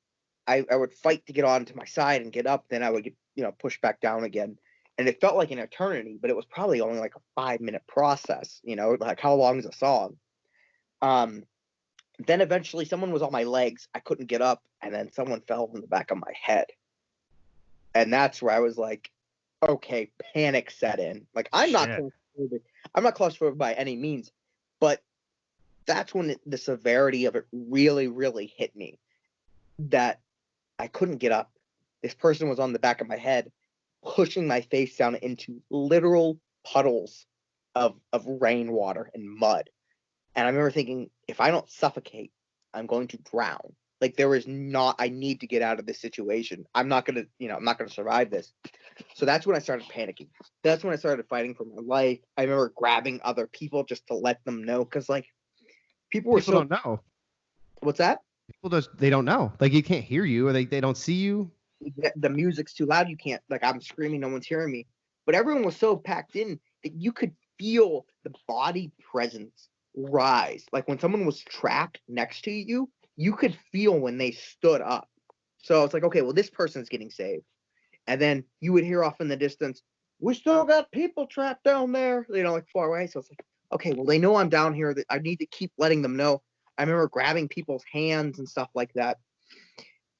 I would fight to get onto my side and get up. Then I would get, pushed back down again. And it felt like an eternity, but it was probably only like a 5-minute process, like how long is a song? Then eventually someone was on my legs. I couldn't get up. And then someone fell on the back of my head. And that's where I was like, okay, panic set in. Like, I'm not claustrophobic by any means, but that's when the severity of it really, really hit me. That I couldn't get up. This person was on the back of my head, pushing my face down into literal puddles of rainwater and mud. And I remember thinking, if I don't suffocate, I'm going to drown. Like, I need to get out of this situation. I'm not going to survive this. So that's when I started panicking. That's when I started fighting for my life. I remember grabbing other people just to let them know. Cause like people don't know. What's that? They don't know. Like, you can't hear you, or they don't see you. The music's too loud. You can't, like, I'm screaming, no one's hearing me. But everyone was so packed in that you could feel the body presence rise. Like when someone was trapped next to you, you could feel when they stood up. So it's like, okay, well, this person's getting saved. And then you would hear off in the distance, we still got people trapped down there, like far away. So it's like, okay, well, they know I'm down here. I need to keep letting them know. I remember grabbing people's hands and stuff like that.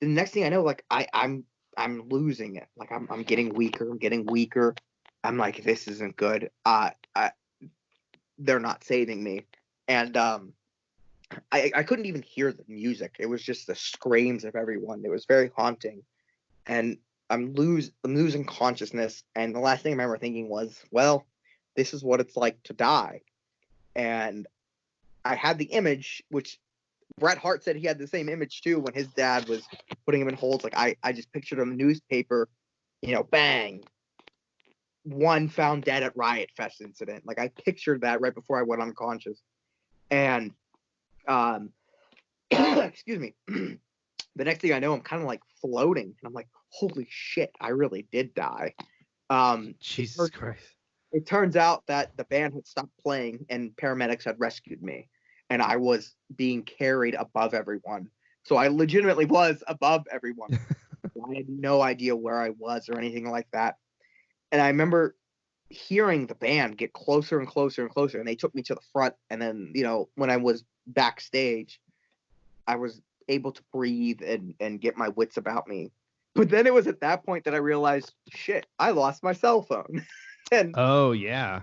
The next thing I know, like I'm losing it. Like I'm getting weaker. I'm getting weaker. I'm like, this isn't good. They're not saving me. And I couldn't even hear the music. It was just the screams of everyone. It was very haunting. And I'm losing consciousness. And the last thing I remember thinking was, well, this is what it's like to die. And I had the image, which Bret Hart said he had the same image too when his dad was putting him in holds. Like I just pictured a newspaper, bang, one found dead at Riot Fest incident. Like I pictured that right before I went unconscious. And excuse me. The next thing I know, I'm kind of like floating, and I'm like, holy shit, I really did die. Jesus Christ. It turns out that the band had stopped playing and paramedics had rescued me, and I was being carried above everyone. So I legitimately was above everyone. I had no idea where I was or anything like that. And I remember hearing the band get closer and closer and closer, and they took me to the front. And then, when I was backstage, I was able to breathe and get my wits about me. But then it was at that point that I realized, shit, I lost my cell phone. and Oh yeah.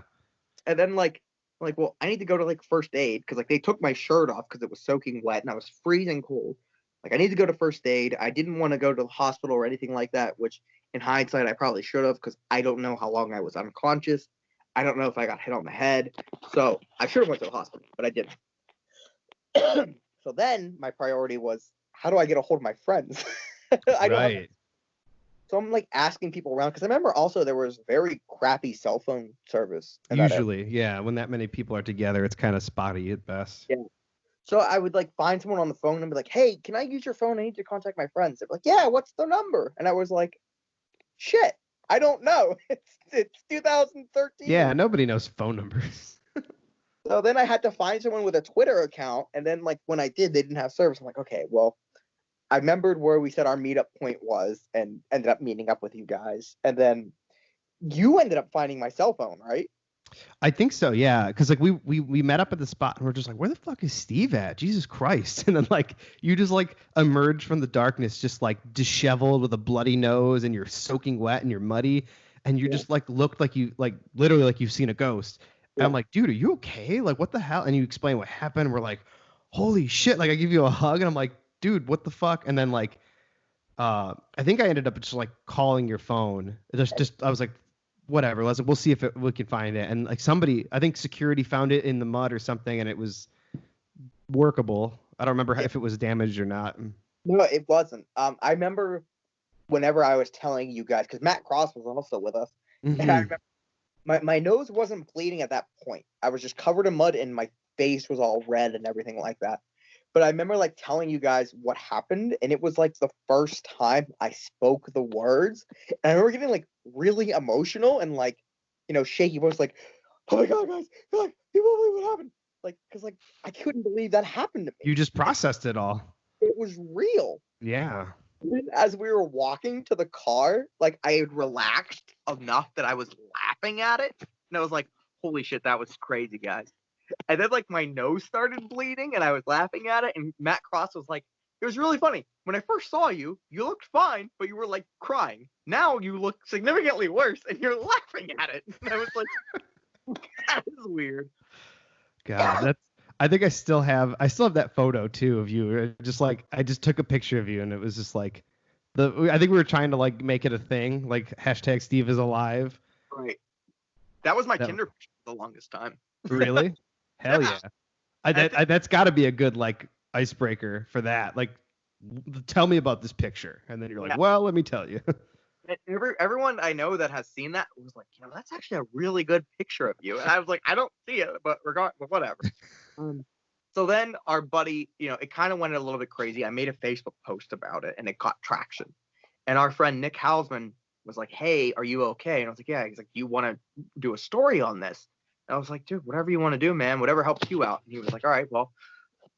and then well, I need to go to like first aid because like they took my shirt off because it was soaking wet and I was freezing cold. Like I need to go to first aid. I didn't want to go to the hospital or anything like that, which in hindsight I probably should have because I don't know how long I was unconscious. I don't know if I got hit on the head. So I should have went to the hospital, but I didn't. So then my priority was, how do I get a hold of my friends? Right. So I'm like asking people around because I remember also there was very crappy cell phone service. Usually, yeah. When that many people are together, it's kind of spotty at best. Yeah. So I would like find someone on the phone and be like, hey, can I use your phone? I need to contact my friends. They're like, yeah, what's their number? And I was like, shit, I don't know. It's 2013. Yeah, nobody knows phone numbers. So then I had to find someone with a Twitter account. And then like when I did, they didn't have service. I'm like, okay, well, I remembered where we said our meetup point was and ended up meeting up with you guys. And then you ended up finding my cell phone, right? I think so, yeah. Because like we met up at the spot and we're just like, where the fuck is Steve at? Jesus Christ! And then like you just like emerge from the darkness, just like disheveled with a bloody nose, and you're soaking wet and you're muddy, and you just like looked like you like literally like you've seen a ghost. And I'm like, dude, are you okay? Like what the hell? And you explain what happened. We're like, holy shit! Like I give you a hug and I'm like, dude, what the fuck? And then like, I think I ended up just like calling your phone. Just I was like, whatever, we'll see if we can find it. And like somebody, I think security found it in the mud or something, and it was workable. I don't remember if it was damaged or not. No, it wasn't. I remember whenever I was telling you guys, because Matt Cross was also with us, Mm-hmm. and I remember my nose wasn't bleeding at that point. I was just covered in mud, and my face was all red and everything like that. But I remember like telling you guys what happened, and it was like the first time I spoke the words, and I remember getting like really emotional and like, shaky voice, like, "Oh my god, guys, like, you won't believe what happened!" Like, because like I couldn't believe that happened to me. You just processed it all. It was real. Yeah. And as we were walking to the car, like I had relaxed enough that I was laughing at it, and I was like, "Holy shit, that was crazy, guys." And then like my nose started bleeding and I was laughing at it. And Matt Cross was like, it was really funny. When I first saw you, you looked fine, but you were like crying. Now you look significantly worse and you're laughing at it. And I was like, that is weird. God, I think I still have that photo too of you. Just like I just took a picture of you and it was just like I think we were trying to like make it a thing, like hashtag Steve is alive. Right. That was my Tinder picture for the longest time. Really? Hell yeah. That's got to be a good like icebreaker for that. Like, tell me about this picture, and then you're like, well, let me tell you. Everyone I know that has seen that was like, that's actually a really good picture of you. And I was like, I don't see it, but whatever. So then our buddy, it kind of went a little bit crazy. I made a Facebook post about it, and it caught traction. And our friend Nick Hausman was like, hey, are you okay? And I was like, yeah. He's like, you want to do a story on this? I was like, dude, whatever you want to do, man, whatever helps you out. And he was like, all right, well,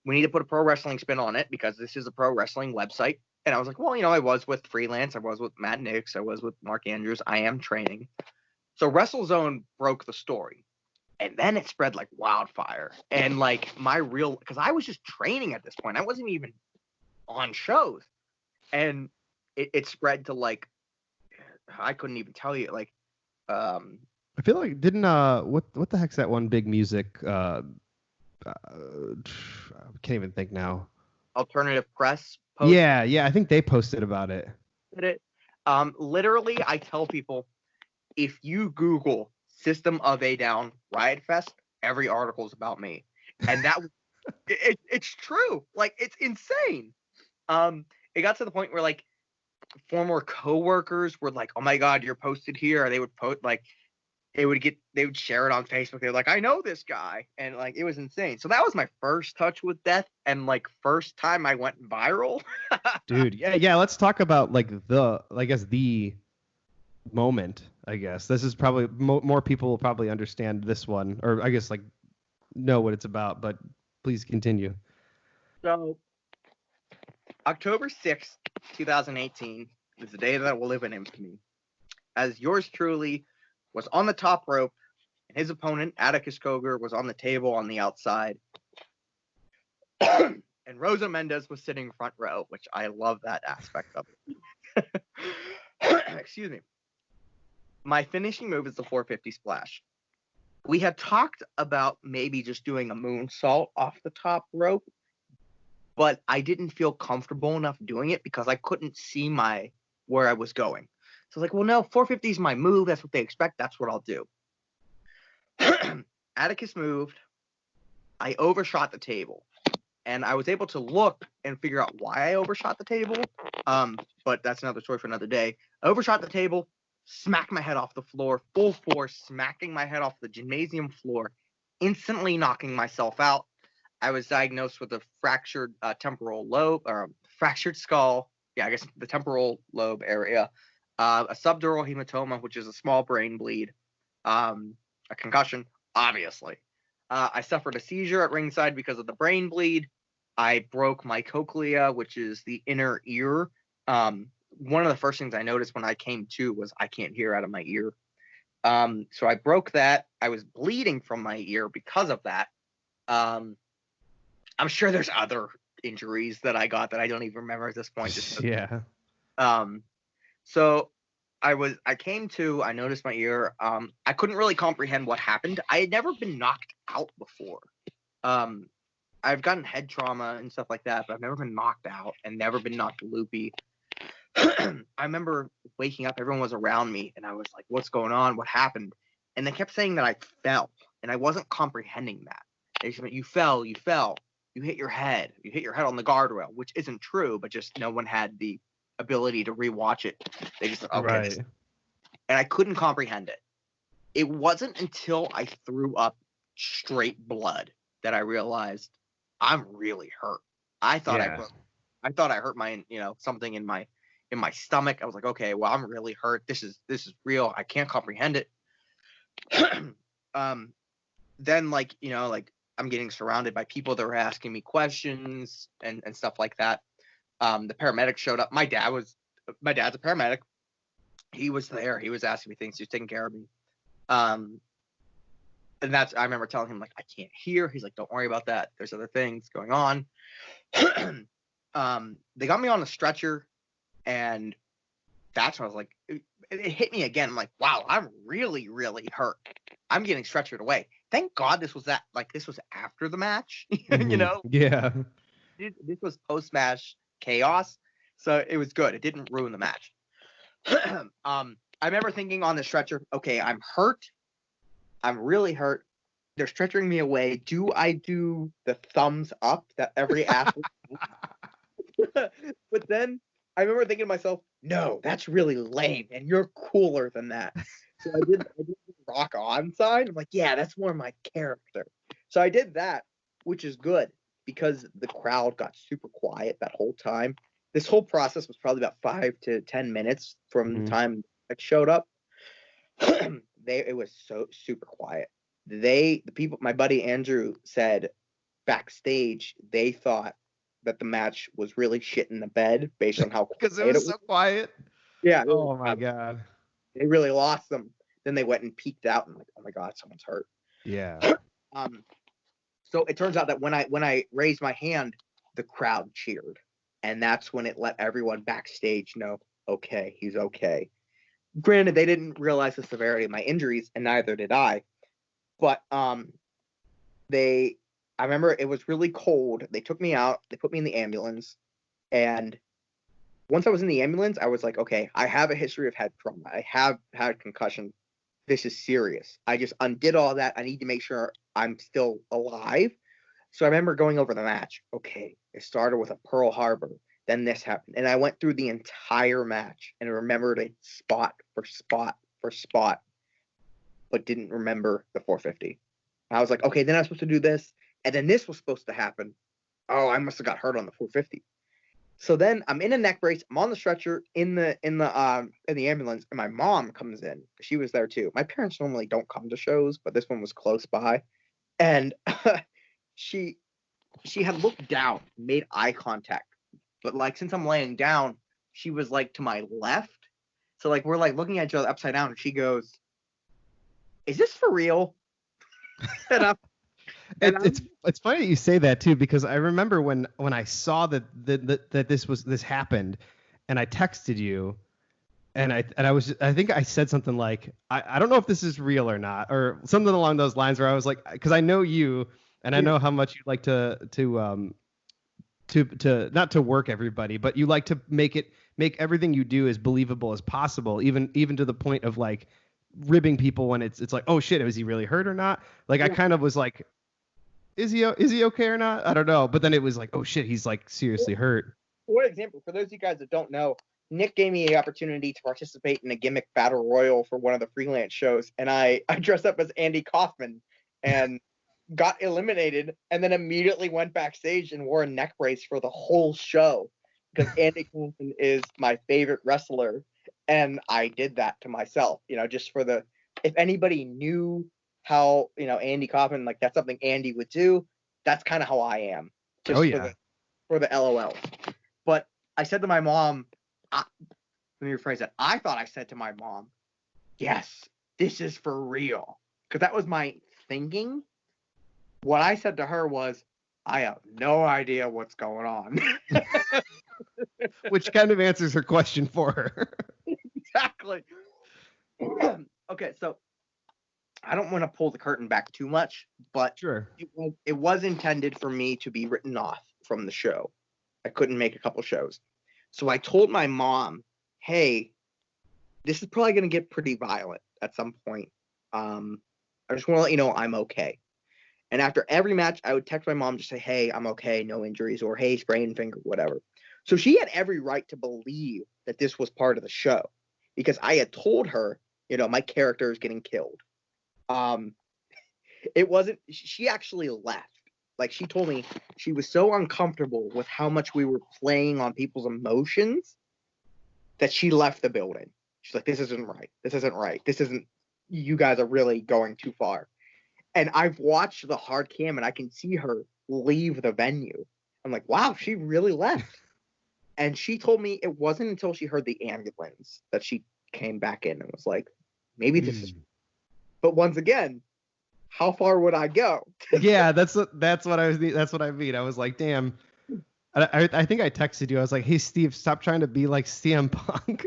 we need to put a pro wrestling spin on it because this is a pro wrestling website. And I was like, well, I was with Freelance. I was with Matt Nix. I was with Mark Andrews. I am training. So WrestleZone broke the story. And then it spread like wildfire. And like because I was just training at this point. I wasn't even on shows. And it spread to like, I couldn't even tell you, like, I feel like didn't what the heck's that one big music I can't even think now. Alternative Press post? Yeah, I think they posted about it. Literally I tell people, if you Google System of a Down Riot Fest, every article is about me. And that it's true. Like it's insane. It got to the point where like former coworkers were like, oh my god, you're posted here. Or they would post like they would share it on Facebook. They're like, I know this guy. And like, it was insane. So that was my first touch with death and like first time I went viral. Dude, yeah. Let's talk about like the moment. I guess this is probably more people will probably understand this one, or I guess like know what it's about. But please continue. So October 6th, 2018 is the day that will live in infamy. As yours truly was on the top rope, and his opponent, Atticus Cogar, was on the table on the outside. And Rosa Mendez was sitting front row, which I love that aspect of it. Excuse me. My finishing move is the 450 splash. We had talked about maybe just doing a moonsault off the top rope, but I didn't feel comfortable enough doing it because I couldn't see where I was going. So I was like, well, no, 450 is my move. That's what they expect. That's what I'll do. Atticus moved. I overshot the table. And I was able to look and figure out why I overshot the table. But that's another story for another day. I overshot the table, smacked my head off the floor, full force, smacking my head off the gymnasium floor, instantly knocking myself out. I was diagnosed with a fractured temporal lobe, or fractured skull. Yeah, I guess the temporal lobe area. A subdural hematoma, which is a small brain bleed. A concussion, obviously. I suffered a seizure at ringside because of the brain bleed. I broke my cochlea, which is the inner ear. One of the first things I noticed when I came to was I can't hear out of my ear. So I broke that. I was bleeding from my ear because of that. I'm sure there's other injuries that I got that I don't even remember at this point. Yeah. So I came to, I noticed my ear. I couldn't really comprehend what happened. I had never been knocked out before. I've gotten head trauma and stuff like that, but I've never been knocked out and never been knocked loopy. I remember waking up, everyone was around me, and I was like, what's going on? What happened? And they kept saying that I fell, and I wasn't comprehending that. They said, you fell. You hit your head. You hit your head on the guardrail, which isn't true, but just no one had the ability to rewatch it. They just said, okay. Right. And I couldn't comprehend it. It wasn't until I threw up straight blood that I realized I'm really hurt. I thought I hurt my, something in my stomach. I was like, okay, well, I'm really hurt. This is real. I can't comprehend it. Then I'm getting surrounded by people that were asking me questions and stuff like that. The paramedics showed up. My dad's a paramedic. He was there. He was asking me things. He was taking care of me. And I remember telling him, like, I can't hear. He's like, don't worry about that. There's other things going on. They got me on a stretcher, and that's when I was like, it hit me again. I'm like, wow, I'm really, really hurt. I'm getting stretchered away. Thank God this was after the match, Yeah. This was post-match chaos, so it was good. It didn't ruin the match. I remember thinking on the stretcher, okay, I'm hurt. I'm really hurt. They're stretching me away. Do I do the thumbs up that every athlete But then I remember thinking to myself, no, that's really lame, and you're cooler than that. So I did the rock on sign. I'm like, yeah, that's more my character. So I did that, which is good because the crowd got super quiet that whole time. This whole process was probably about 5 to 10 minutes from the time I showed up. It was so super quiet. The people, my buddy Andrew said backstage, they thought that the match was really shit in the bed based on how because it was so quiet. Yeah. Oh my God. They really lost them. Then they went and peeked out and like, oh my God, someone's hurt. Yeah. So it turns out that when I raised my hand, the crowd cheered, and that's when it let everyone backstage know, okay, he's okay. Granted, they didn't realize the severity of my injuries, and neither did I. But I remember it was really cold. They took me out. They put me in the ambulance, and once I was in the ambulance, I was like, okay, I have a history of head trauma. I have had concussion. This is serious. I just undid all that. I need to make sure I'm still alive. So I remember going over the match. Okay, it started with a Pearl Harbor. Then this happened. And I went through the entire match and remembered it spot for spot for spot. but didn't remember the 450. I was like, okay, then I was supposed to do this, and then this was supposed to happen. Oh, I must have got hurt on the 450. So then I'm in a neck brace. I'm on the stretcher in the ambulance, and my mom comes in. She was there too. My parents normally don't come to shows, but this one was close by, and she had looked down, made eye contact, but like since I'm laying down, she was like to my left. So like we're like looking at each other upside down, and she goes, "Is this for real?" and It's funny that you say that too, because I remember when I saw that this happened, and I texted you, and I think I said something like, I don't know if this is real or not, or something along those lines, where I was like, because I know you and I know how much you like to not to work everybody, but you like to make everything you do as believable as possible, even to the point of like ribbing people when it's like, oh shit, is he really hurt or not? Like I kind of was like, is he okay or not? I don't know. But then it was like, oh shit, he's like seriously hurt. For example, for those of you guys that don't know, Nick gave me the opportunity to participate in a gimmick battle royal for one of the freelance shows, and I dressed up as Andy Kaufman and got eliminated, and then immediately went backstage and wore a neck brace for the whole show because Andy Kaufman is my favorite wrestler, and I did that to myself, just for the, if anybody knew how, Andy Kaufman, like that's something Andy would do, that's kind of how I am. Just for the LOL. But I said to my mom, let me rephrase that. I thought I said to my mom, yes, this is for real. Because that was my thinking. What I said to her was, I have no idea what's going on. Which kind of answers her question for her. Exactly. Okay, so I don't want to pull the curtain back too much, but sure, it was intended for me to be written off from the show. I couldn't make a couple shows. So I told my mom, hey, this is probably going to get pretty violent at some point. I just want to let you know I'm okay. And after every match, I would text my mom to say, hey, I'm okay, no injuries, or hey, sprained finger, whatever. So she had every right to believe that this was part of the show because I had told her, my character is getting killed. It wasn't, she actually left. Like she told me she was so uncomfortable with how much we were playing on people's emotions that she left the building. She's like, this isn't right. This isn't right. This isn't, you guys are really going too far. And I've watched the hard cam and I can see her leave the venue. I'm like, wow, she really left. And she told me it wasn't until she heard the ambulance that she came back in and was like, maybe this is. But once again, how far would I go? Yeah, that's what I mean. I was like, damn. I think I texted you. I was like, hey Steve, stop trying to be like CM Punk,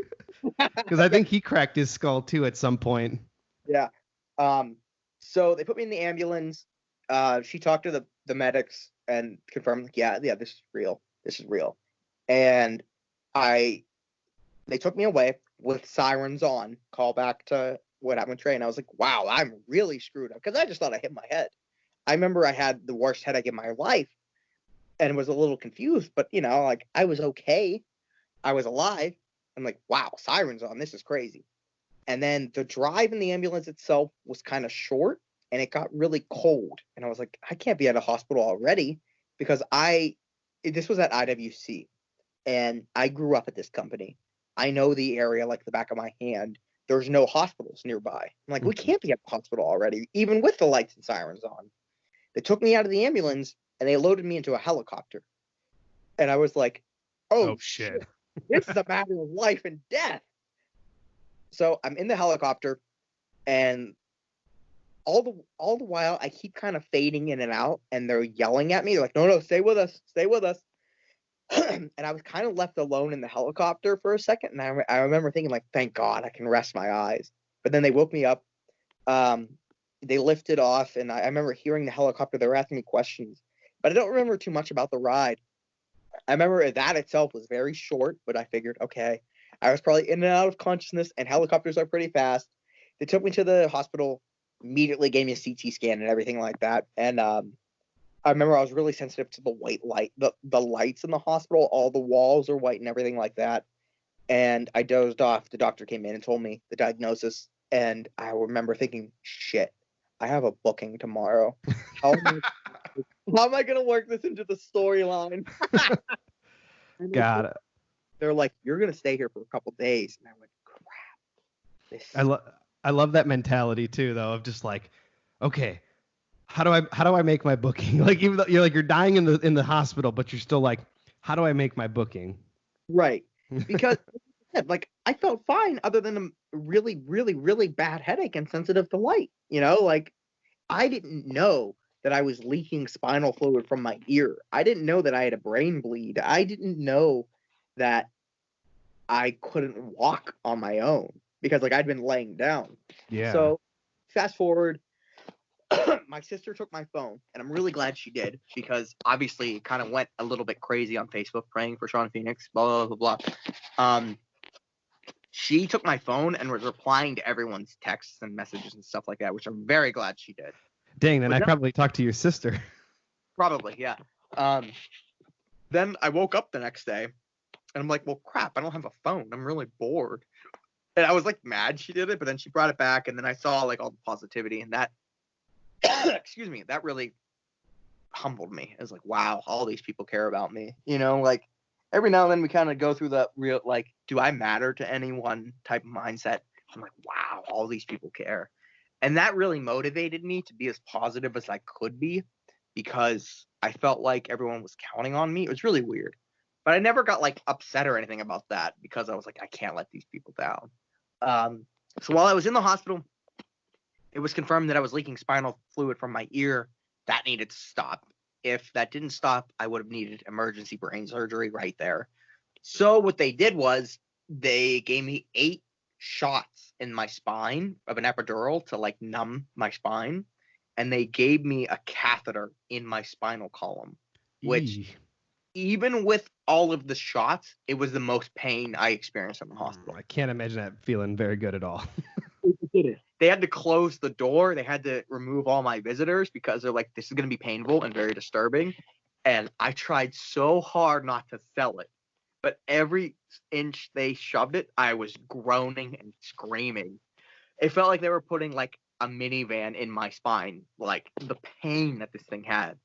because I think he cracked his skull too at some point. Yeah. So they put me in the ambulance. She talked to the medics and confirmed, like, yeah, this is real. This is real. And they took me away with sirens on. Call back to what happened with Trey. And I was like, wow, I'm really screwed up. Because I just thought I hit my head. I remember I had the worst headache in my life and was a little confused. But, like, I was okay. I was alive. I'm like, wow, sirens on. This is crazy. And then the drive in the ambulance itself was kind of short and it got really cold. And I was like, I can't be at a hospital already because this was at IWC and I grew up at this company. I know the area like the back of my hand. There's no hospitals nearby. I'm like, we can't be at the hospital already, even with the lights and sirens on. They took me out of the ambulance and they loaded me into a helicopter. And I was like, oh shit. This is a matter of life and death. So I'm in the helicopter, and all the while I keep kind of fading in and out, and they're yelling at me. They're like, no, stay with us, stay with us. And I was kind of left alone in the helicopter for a second, and I remember thinking, like, thank God I can rest my eyes. But then they woke me up. They lifted off, and I remember hearing the helicopter. They were asking me questions, but I don't remember too much about the ride. I remember that itself was very short, but I figured, okay. I was probably in and out of consciousness, and helicopters are pretty fast. They took me to the hospital, immediately gave me a CT scan and everything like that. And I remember I was really sensitive to the white light, the lights in the hospital. All the walls are white and everything like that. And I dozed off. The doctor came in and told me the diagnosis. And I remember thinking, shit, I have a booking tomorrow. How am I going to work this into the storyline? Got it. They're like, you're going to stay here for a couple days. And I went, crap. I love that mentality too, though, of just like, okay, how do I make my booking? Like, even though you're dying in the hospital, but you're still like, how do I make my booking? Right. Because like I felt fine other than a really, really, really bad headache and sensitive to light. Like I didn't know that I was leaking spinal fluid from my ear. I didn't know that I had a brain bleed. I didn't know that I couldn't walk on my own because like I'd been laying down. Yeah. So fast forward, my sister took my phone, and I'm really glad she did because obviously it kind of went a little bit crazy on Facebook praying for Shawn Phoenix, blah, blah, blah, blah. She took my phone and was replying to everyone's texts and messages and stuff like that, which I'm very glad she did. Dang, then I probably talked to your sister. Probably, yeah. Then I woke up the next day, and I'm like, well, crap, I don't have a phone. I'm really bored. And I was like mad she did it, but then she brought it back, and then I saw like all the positivity, and that excuse me, that really humbled me. It was like, wow, all these people care about me. Like every now and then we kind of go through the real, like, do I matter to anyone type of mindset. I'm like, wow, all these people care. And that really motivated me to be as positive as I could be because I felt like everyone was counting on me. It was really weird. But I never got like upset or anything about that because I was like, I can't let these people down. So while I was in the hospital, it was confirmed that I was leaking spinal fluid from my ear. That needed to stop. If that didn't stop, I would have needed emergency brain surgery right there. So what they did was they gave me 8 shots in my spine of an epidural to like numb my spine. And they gave me a catheter in my spinal column, which even with all of the shots, it was the most pain I experienced in the hospital. I can't imagine that feeling very good at all. They had to close the door. They had to remove all my visitors because they're like, this is going to be painful and very disturbing. And I tried so hard not to sell it. But every inch they shoved it, I was groaning and screaming. It felt like they were putting like a minivan in my spine. Like the pain that this thing had.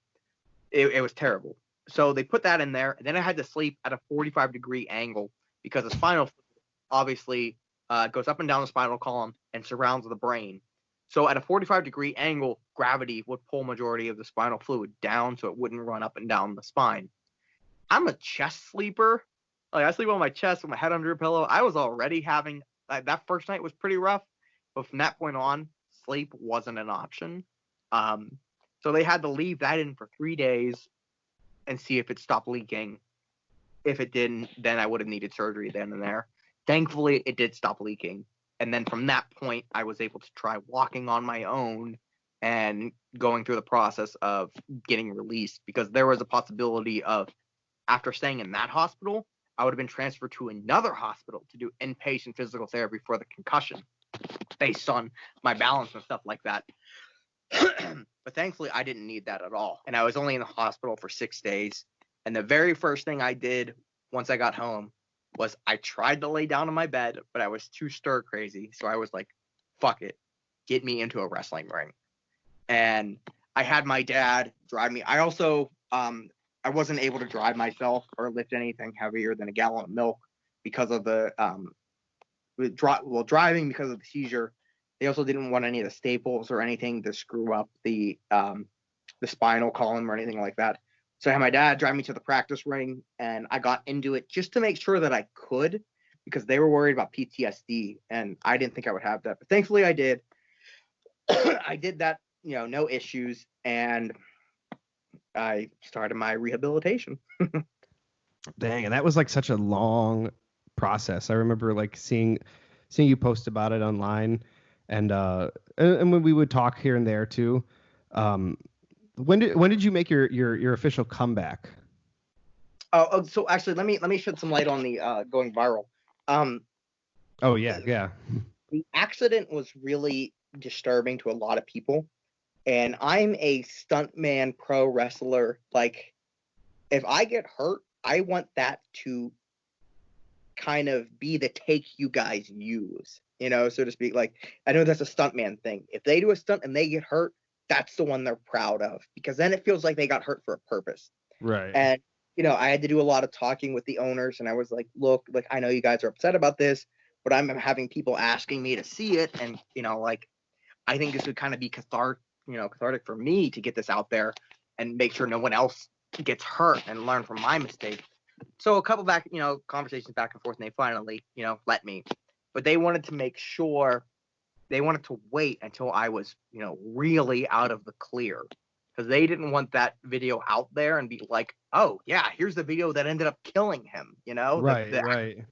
It was terrible. So they put that in there. And then I had to sleep at a 45-degree angle because the spinal fluid obviously goes up and down the spinal column and surrounds the brain. So at a 45-degree angle, gravity would pull majority of the spinal fluid down so it wouldn't run up and down the spine. I'm a chest sleeper. Like I sleep on my chest with my head under a pillow. I was already having that first night was pretty rough, but from that point on, sleep wasn't an option. So they had to leave that in for 3 days and see if it stopped leaking. If it didn't, then I would have needed surgery then and there. Thankfully, it did stop leaking. And then from that point, I was able to try walking on my own and going through the process of getting released because there was a possibility of, after staying in that hospital, I would have been transferred to another hospital to do inpatient physical therapy for the concussion based on my balance and stuff like that. But thankfully, I didn't need that at all. And I was only in the hospital for 6 days. And the very first thing I did once I got home was I tried to lay down on my bed, but I was too stir crazy. So I was like, fuck it. Get me into a wrestling ring. And I had my dad drive me. I also, I wasn't able to drive myself or lift anything heavier than a gallon of milk because of the, driving because of the seizure. They also didn't want any of the staples or anything to screw up the spinal column or anything like that. So I had my dad drive me to the practice ring, and I got into it just to make sure that I could, because they were worried about PTSD, and I didn't think I would have that. But thankfully, I did. I did that, no issues, and I started my rehabilitation. Dang, and that was like such a long process. I remember like seeing you post about it online, and when we would talk here and there too. When did you make your official comeback? Oh, so actually, let me shed some light on the going viral. Oh yeah. The accident was really disturbing to a lot of people, and I'm a stuntman pro wrestler. Like, if I get hurt, I want that to kind of be the take you guys use. so to speak. Like, I know that's a stuntman thing. If they do a stunt and they get hurt, that's the one they're proud of, because then it feels like they got hurt for a purpose. Right. And, I had to do a lot of talking with the owners, and I was like, look, like, I know you guys are upset about this, but I'm having people asking me to see it. And, like, I think this would kind of be cathartic for me to get this out there and make sure no one else gets hurt and learn from my mistake. So a couple conversations back and forth, and they finally, let me. But they wanted to make sure, they wanted to wait until I was, really out of the clear. Because they didn't want that video out there and be like, oh, yeah, here's the video that ended up killing him, Right, right.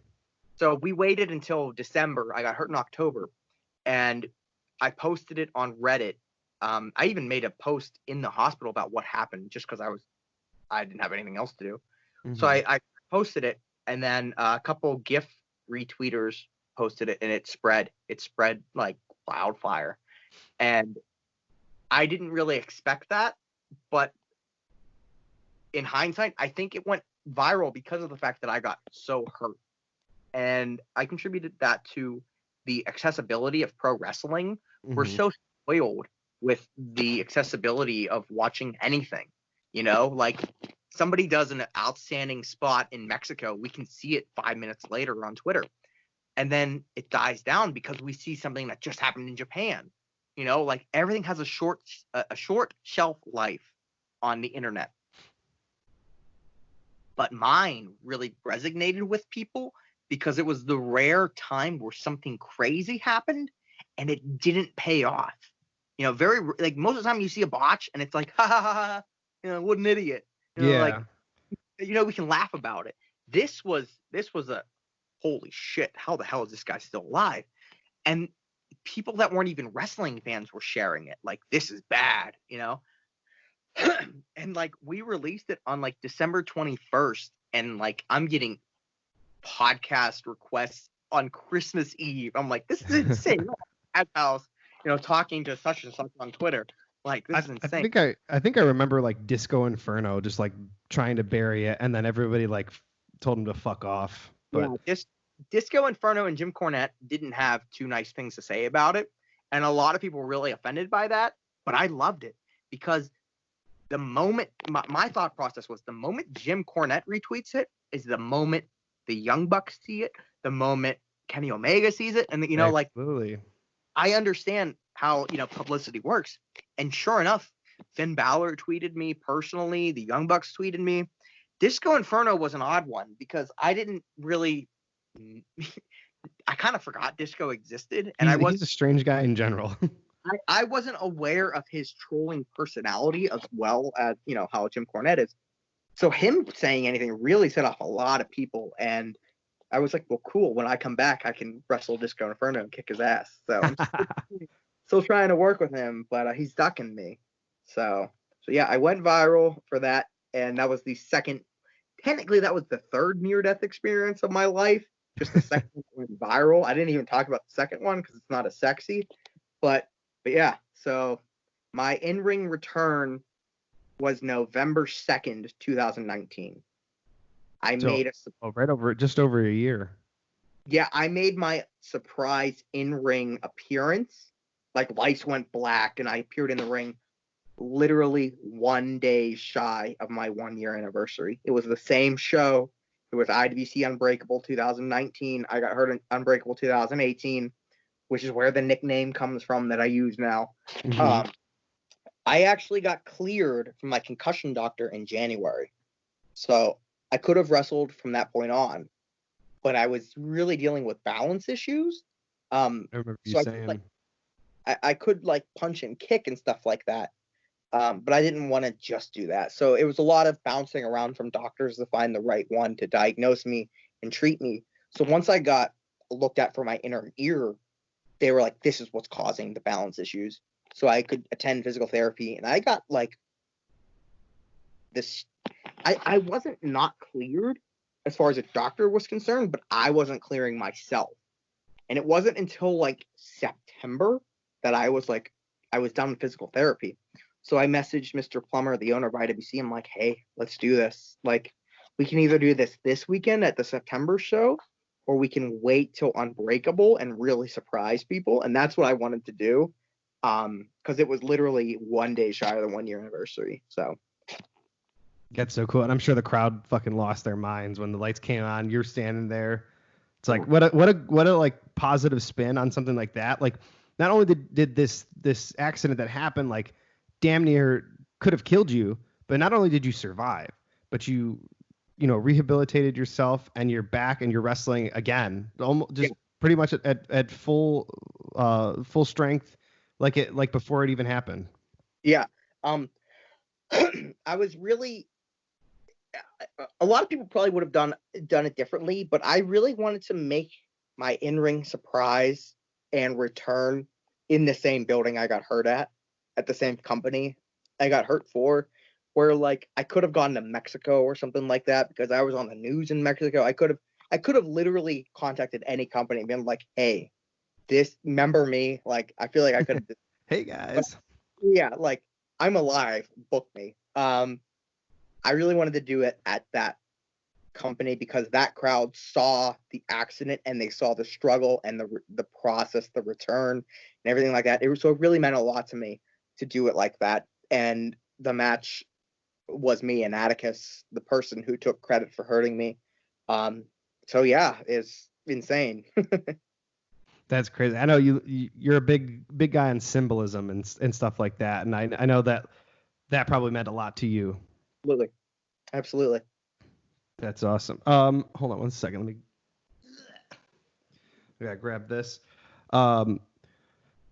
So we waited until December. I got hurt in October, and I posted it on Reddit. I even made a post in the hospital about what happened, just because I didn't have anything else to do. Mm-hmm. So I posted it, and then a couple GIF retweeters posted it, and it spread like wildfire. And I didn't really expect that, but in hindsight, I think it went viral because of the fact that I got so hurt. And I contributed that to the accessibility of pro wrestling. Mm-hmm. We're so spoiled with the accessibility of watching anything, like somebody does an outstanding spot in Mexico, we can see it 5 minutes later on Twitter, and then it dies down because we see something that just happened in Japan. Like everything has a short shelf life on the internet. But mine really resonated with people because it was the rare time where something crazy happened and it didn't pay off. Very like most of the time you see a botch and it's like, ha ha ha, what an idiot. Like, we can laugh about it. This was a holy shit. How the hell is this guy still alive? And people that weren't even wrestling fans were sharing it. Like, this is bad, And like we released it on like December 21st, and like I'm getting podcast requests on Christmas Eve. I'm like, this is insane. At house, talking to such and such on Twitter. Like, this is insane. I think I remember like Disco Inferno just like trying to bury it, and then everybody like told him to fuck off. But yeah, Disco Inferno and Jim Cornette didn't have too nice things to say about it, and a lot of people were really offended by that. But I loved it because the moment my thought process was, the moment Jim Cornette retweets it is the moment the Young Bucks see it, the moment Kenny Omega sees it, and Absolutely. Like, I understand how publicity works. And sure enough, Finn Balor tweeted me personally, the Young Bucks tweeted me. Disco Inferno was an odd one because I didn't really I kind of forgot Disco existed, and he's a strange guy in general. I wasn't aware of his trolling personality as well as how Jim Cornette is. So him saying anything really set off a lot of people, and I was like, well, cool. When I come back, I can wrestle Disco Inferno and kick his ass. So I'm still trying to work with him, but he's ducking me. So yeah, I went viral for that, and that was the second. Technically, that was the third near-death experience of my life. Just the second one went viral. I didn't even talk about the second one because it's not as sexy. But yeah, so my in-ring return was November 2nd, 2019. Just over a year. Yeah, I made my surprise in-ring appearance. Like, lights went black, and I appeared in the ring literally 1 day shy of my 1 year anniversary. It was the same show. It was IWC Unbreakable 2019. I got hurt in Unbreakable 2018, which is where the nickname comes from that I use now. Mm-hmm. I actually got cleared from my concussion doctor in January. So I could have wrestled from that point on, but I was really dealing with balance issues. I remember you saying. I could like punch and kick and stuff like that. But I didn't want to just do that. So it was a lot of bouncing around from doctors to find the right one to diagnose me and treat me. So once I got looked at for my inner ear, they were like, this is what's causing the balance issues. So I could attend physical therapy, and I got like this. I wasn't not cleared as far as a doctor was concerned, but I wasn't clearing myself. And it wasn't until like September that I was done with physical therapy. So I messaged Mr. Plummer, the owner of IWC. I'm like, hey, let's do this. Like, we can either do this weekend at the September show, or we can wait till Unbreakable and really surprise people. And that's what I wanted to do. Because it was literally 1 day shy of the 1 year anniversary. So that's so cool. And I'm sure the crowd fucking lost their minds when the lights came on. You're standing there. It's like what a like positive spin on something like that. Like not only did this accident that happened like damn near could have killed you, but not only did you survive, but you rehabilitated yourself and you're back and you're wrestling again, almost just pretty much at full strength, like before it even happened. Yeah. I was really, a lot of people probably would have done it differently, but I really wanted to make my in-ring surprise and return in the same building I got hurt at the same company I got hurt for, where like I could have gone to Mexico or something like that because I was on the news in Mexico. I could have literally contacted any company and been like, hey, remember me? Like, I feel like I could have. Hey guys. But, yeah, like I'm alive. Book me. I really wanted to do it at that company because that crowd saw the accident and they saw the struggle and the process, the return, and everything like that. So it really meant a lot to me to do it like that. And the match was me and Atticus, the person who took credit for hurting me. So yeah, it's insane. That's crazy. I know you're a big guy on symbolism and stuff like that, and I know that probably meant a lot to you. Absolutely. That's awesome. Hold on one second. I gotta grab this.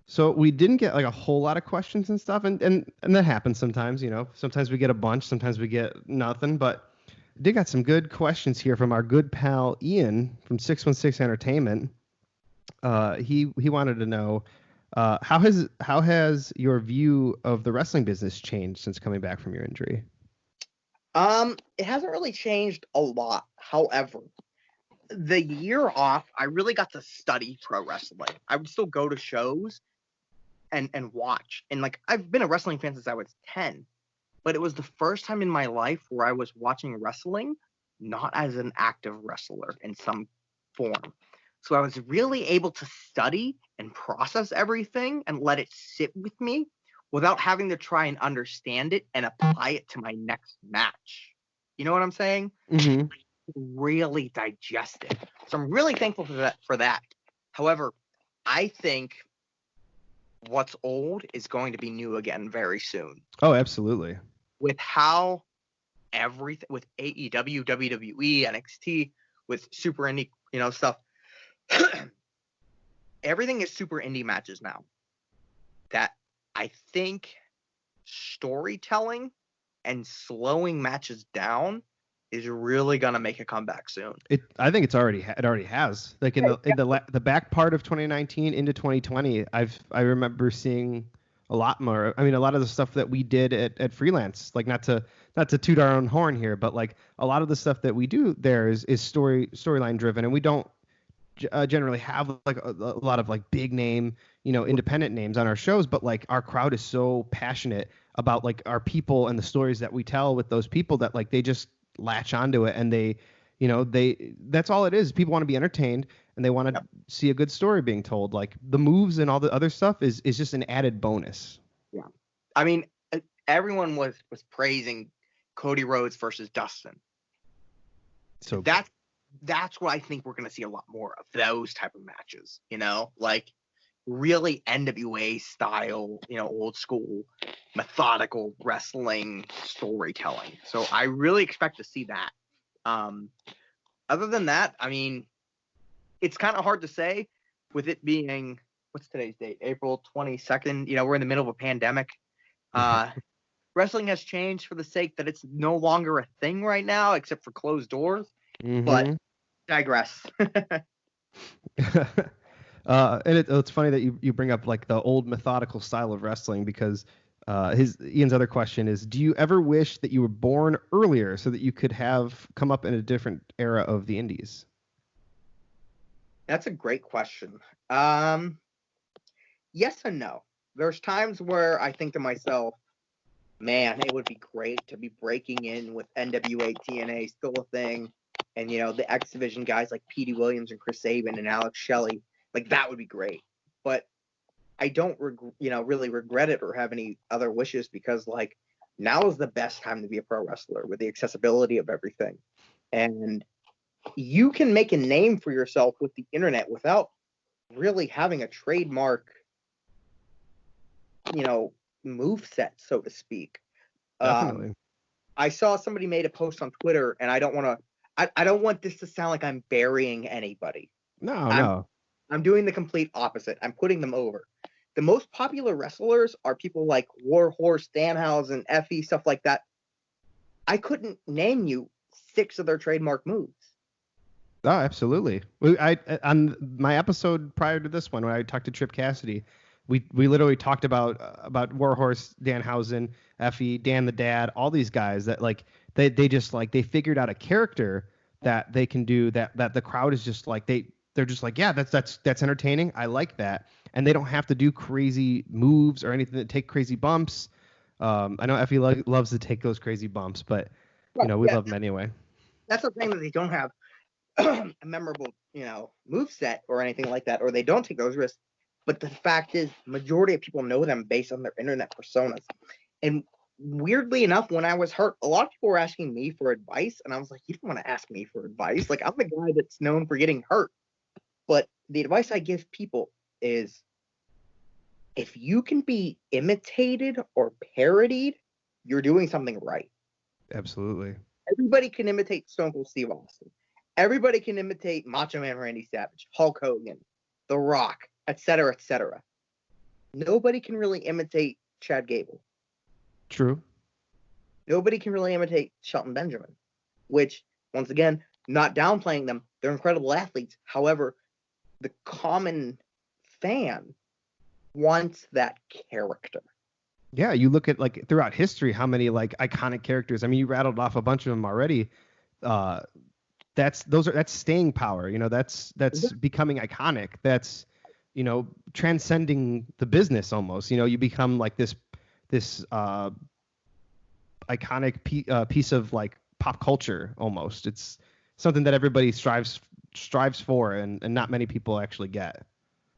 So we didn't get like a whole lot of questions and stuff, and that happens sometimes. Sometimes we get a bunch, sometimes we get nothing, but I did got some good questions here from our good pal Ian from 616 Entertainment. He wanted to know how has your view of the wrestling business changed since coming back from your injury? It hasn't really changed a lot. However, the year off, I really got to study pro wrestling. I would still go to shows and watch. And like I've been a wrestling fan since I was 10, but it was the first time in my life where I was watching wrestling not as an active wrestler in some form. So I was really able to study and process everything and let it sit with me without having to try and understand it and apply it to my next match. You know what I'm saying? Mm-hmm. Really digest it. So I'm really thankful for that. However, I think what's old is going to be new again very soon. Oh, absolutely. With how everything with AEW, WWE, NXT, with super indie, stuff. Everything is super indie matches now. That I think storytelling and slowing matches down is really gonna make a comeback soon. I think it already has. Like in the back part of 2019 into 2020, I remember seeing a lot more. I mean, a lot of the stuff that we did at freelance, like not to toot our own horn here, but like a lot of the stuff that we do there is storyline driven, and we don't generally have like a lot of like big name, independent names on our shows, but like our crowd is so passionate about like our people and the stories that we tell with those people that like they just latch onto it, and they that's all it is. People want to be entertained and they want to see a good story being told. Like the moves and all the other stuff is just an added bonus. Yeah. I mean, everyone was praising Cody Rhodes versus Dustin. So that's what I think we're going to see a lot more of, those type of matches, like really NWA style, old school methodical wrestling storytelling. So I really expect to see that. Other than that, I mean, it's kind of hard to say with it being, what's today's date? April 22nd. We're in the middle of a pandemic. Wrestling has changed for the sake that it's no longer a thing right now, except for closed doors. Mm-hmm. But digress. And it's funny that you bring up like the old methodical style of wrestling, because Ian's other question is, do you ever wish that you were born earlier so that you could have come up in a different era of the indies? That's a great question. Yes and no. There's times where I think to myself, man, it would be great to be breaking in with NWA TNA, still a thing, and the X Division guys like Petey Williams and Chris Sabin and Alex Shelley, like that would be great. But I don't really regret it or have any other wishes, because like now is the best time to be a pro wrestler with the accessibility of everything, and you can make a name for yourself with the internet without really having a trademark move set, so to speak. Definitely. I saw somebody made a post on Twitter, and I don't want this to sound like I'm burying anybody. No. I'm doing the complete opposite. I'm putting them over. The most popular wrestlers are people like Warhorse, Danhausen, Effie, stuff like that. I couldn't name you 6 of their trademark moves. Oh, absolutely. On my episode prior to this one, when I talked to Trip Cassidy, we literally talked about Warhorse, Danhausen, Effie, Dan the Dad, all these guys that like they just like they figured out a character that they can do that the crowd is just like they're just like, yeah, that's entertaining. I like that. And they don't have to do crazy moves or anything that take crazy bumps. I know Effie loves to take those crazy bumps, but we love them anyway. That's the thing, that they don't have a memorable, move set or anything like that, or they don't take those risks. But the fact is, majority of people know them based on their internet personas. And weirdly enough, when I was hurt, a lot of people were asking me for advice, and I was like, you don't want to ask me for advice. Like, I'm the guy that's known for getting hurt. But the advice I give people is, if you can be imitated or parodied, you're doing something right. Absolutely. Everybody can imitate Stone Cold Steve Austin. Everybody can imitate Macho Man Randy Savage, Hulk Hogan, The Rock, etc., etc. Nobody can really imitate Chad Gable. True. Nobody can really imitate Shelton Benjamin, which, once again, not downplaying them, they're incredible athletes. However, the common fan wants that character. Yeah, you look at like throughout history, how many like iconic characters. I mean, you rattled off a bunch of them already. That's staying power. That's becoming iconic. That's transcending the business almost. You become like this iconic piece of like pop culture almost. It's something that everybody strives for, and not many people actually get.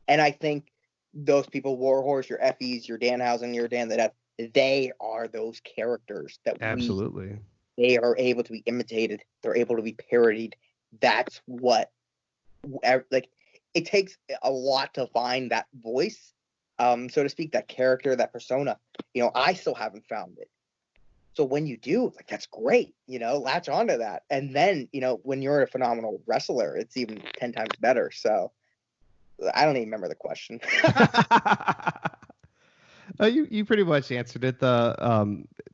And I think those people, Warhorse, your Effies, your Danhausen, your Dan that they are those characters that absolutely they are able to be imitated. They're able to be parodied. That's what, like, it takes a lot to find that voice, so to speak, that character, that persona. I still haven't found it. So when you do, like, that's great, latch onto that. And then, when you're a phenomenal wrestler, it's even 10 times better. So I don't even remember the question. You pretty much answered it.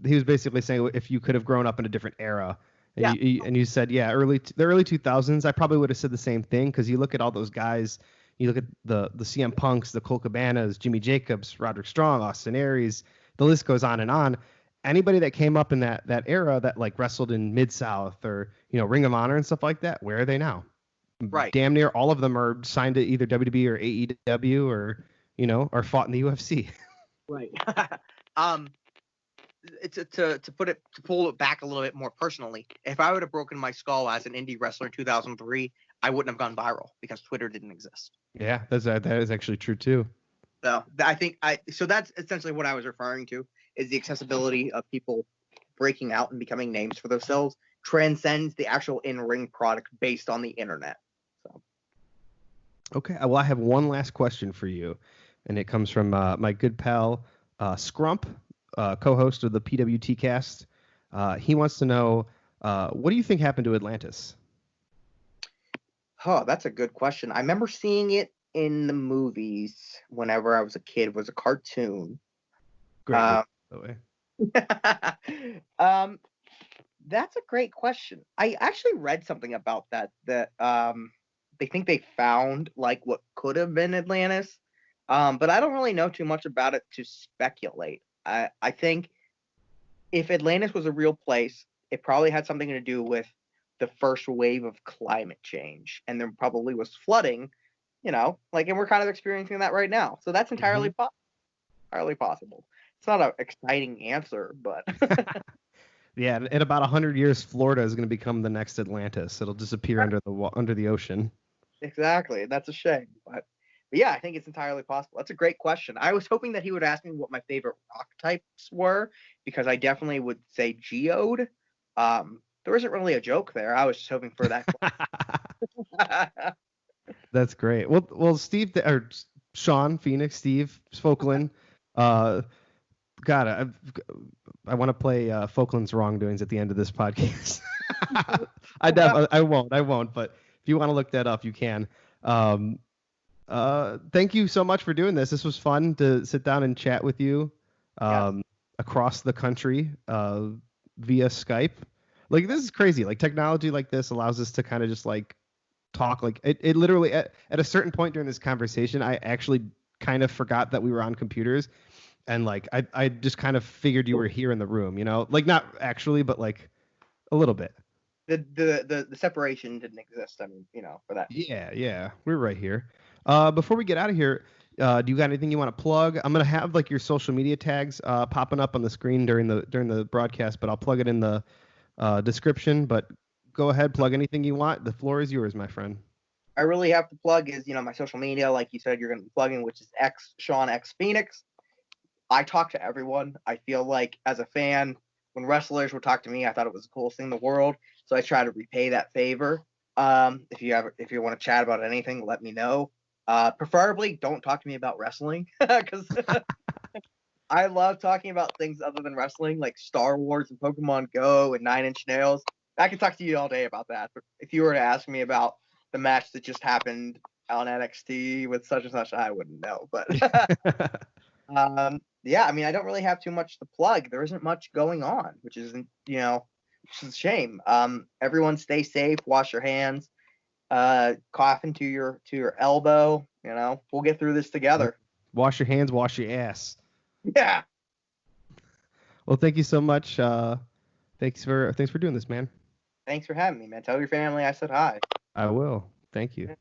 He was basically saying if you could have grown up in a different era, and you said the early 2000s. I probably would have said the same thing, because you look at all those guys. You look at the CM Punks, the Colt Cabanas, Jimmy Jacobs, Roderick Strong, Austin Aries. The list goes on and on. Anybody that came up in that era that like wrestled in Mid-South or Ring of Honor and stuff like that, where are they now? Right. Damn near all of them are signed to either WWE or AEW or or fought in the UFC. Right. To pull it back a little bit more personally, if I would have broken my skull as an indie wrestler in 2003, I wouldn't have gone viral because Twitter didn't exist. Yeah, that is actually true too. So I think so that's essentially what I was referring to, is the accessibility of people breaking out and becoming names for themselves transcends the actual in-ring product based on the internet. So. Okay, well, I have one last question for you, and it comes from my good pal Scrump, co-host of the PWT Cast. He wants to know, what do you think happened to Atlantis? Oh, that's a good question. I remember seeing it in the movies whenever I was a kid. It was a cartoon. Great, by the way. That's a great question. I actually read something about that they think they found like what could have been Atlantis, but I don't really know too much about it to speculate. I think if Atlantis was a real place, it probably had something to do with the first wave of climate change, and there probably was flooding, and we're kind of experiencing that right now. So that's entirely entirely possible. It's not an exciting answer, but Yeah, in about 100 years, Florida is going to become the next Atlantis. It'll disappear under the ocean. Exactly. That's a shame. But yeah, I think it's entirely possible. That's a great question. I was hoping that he would ask me what my favorite rock types were, because I definitely would say geode. There isn't really a joke there. I was just hoping for that. That's great. Well, Steve or Shawn Phoenix, Steve Falkland. God, I want to play Falkland's wrongdoings at the end of this podcast. I won't. But if you want to look that up, you can. Thank you so much for doing this. This was fun to sit down and chat with you across the country via Skype. Like, this is crazy. Like, technology like this allows us to kind of just like talk. Like, it literally at a certain point during this conversation, I actually kind of forgot that we were on computers. And like I just kind of figured you were here in the room, you know, like not actually, but like a little bit. The separation didn't exist. I mean, you know, for that. Yeah, we're right here. Before we get out of here, do you got anything you want to plug? I'm gonna have like your social media tags popping up on the screen during the broadcast, but I'll plug it in the description. But go ahead, plug anything you want. The floor is yours, my friend. I really have to plug is, you know, my social media, like you said, you're going to be plugging, which is Shawn Phoenix. I talk to everyone. I feel like as a fan, when wrestlers would talk to me, I thought it was the coolest thing in the world. So I try to repay that favor. If you want to chat about anything, let me know. Preferably, don't talk to me about wrestling, because I love talking about things other than wrestling, like Star Wars and Pokemon Go and Nine Inch Nails. I could talk to you all day about that. But if you were to ask me about the match that just happened on NXT with such and such, I wouldn't know. But yeah, I mean, I don't really have too much to plug. There isn't much going on, which is, you know, which is a shame. Everyone stay safe, wash your hands, cough into your elbow. You know, we'll get through this together. Wash your hands, wash your ass. Yeah. Well, thank you so much. Thanks for doing this, man. Thanks for having me, man. Tell your family I said hi. I will. Thank you.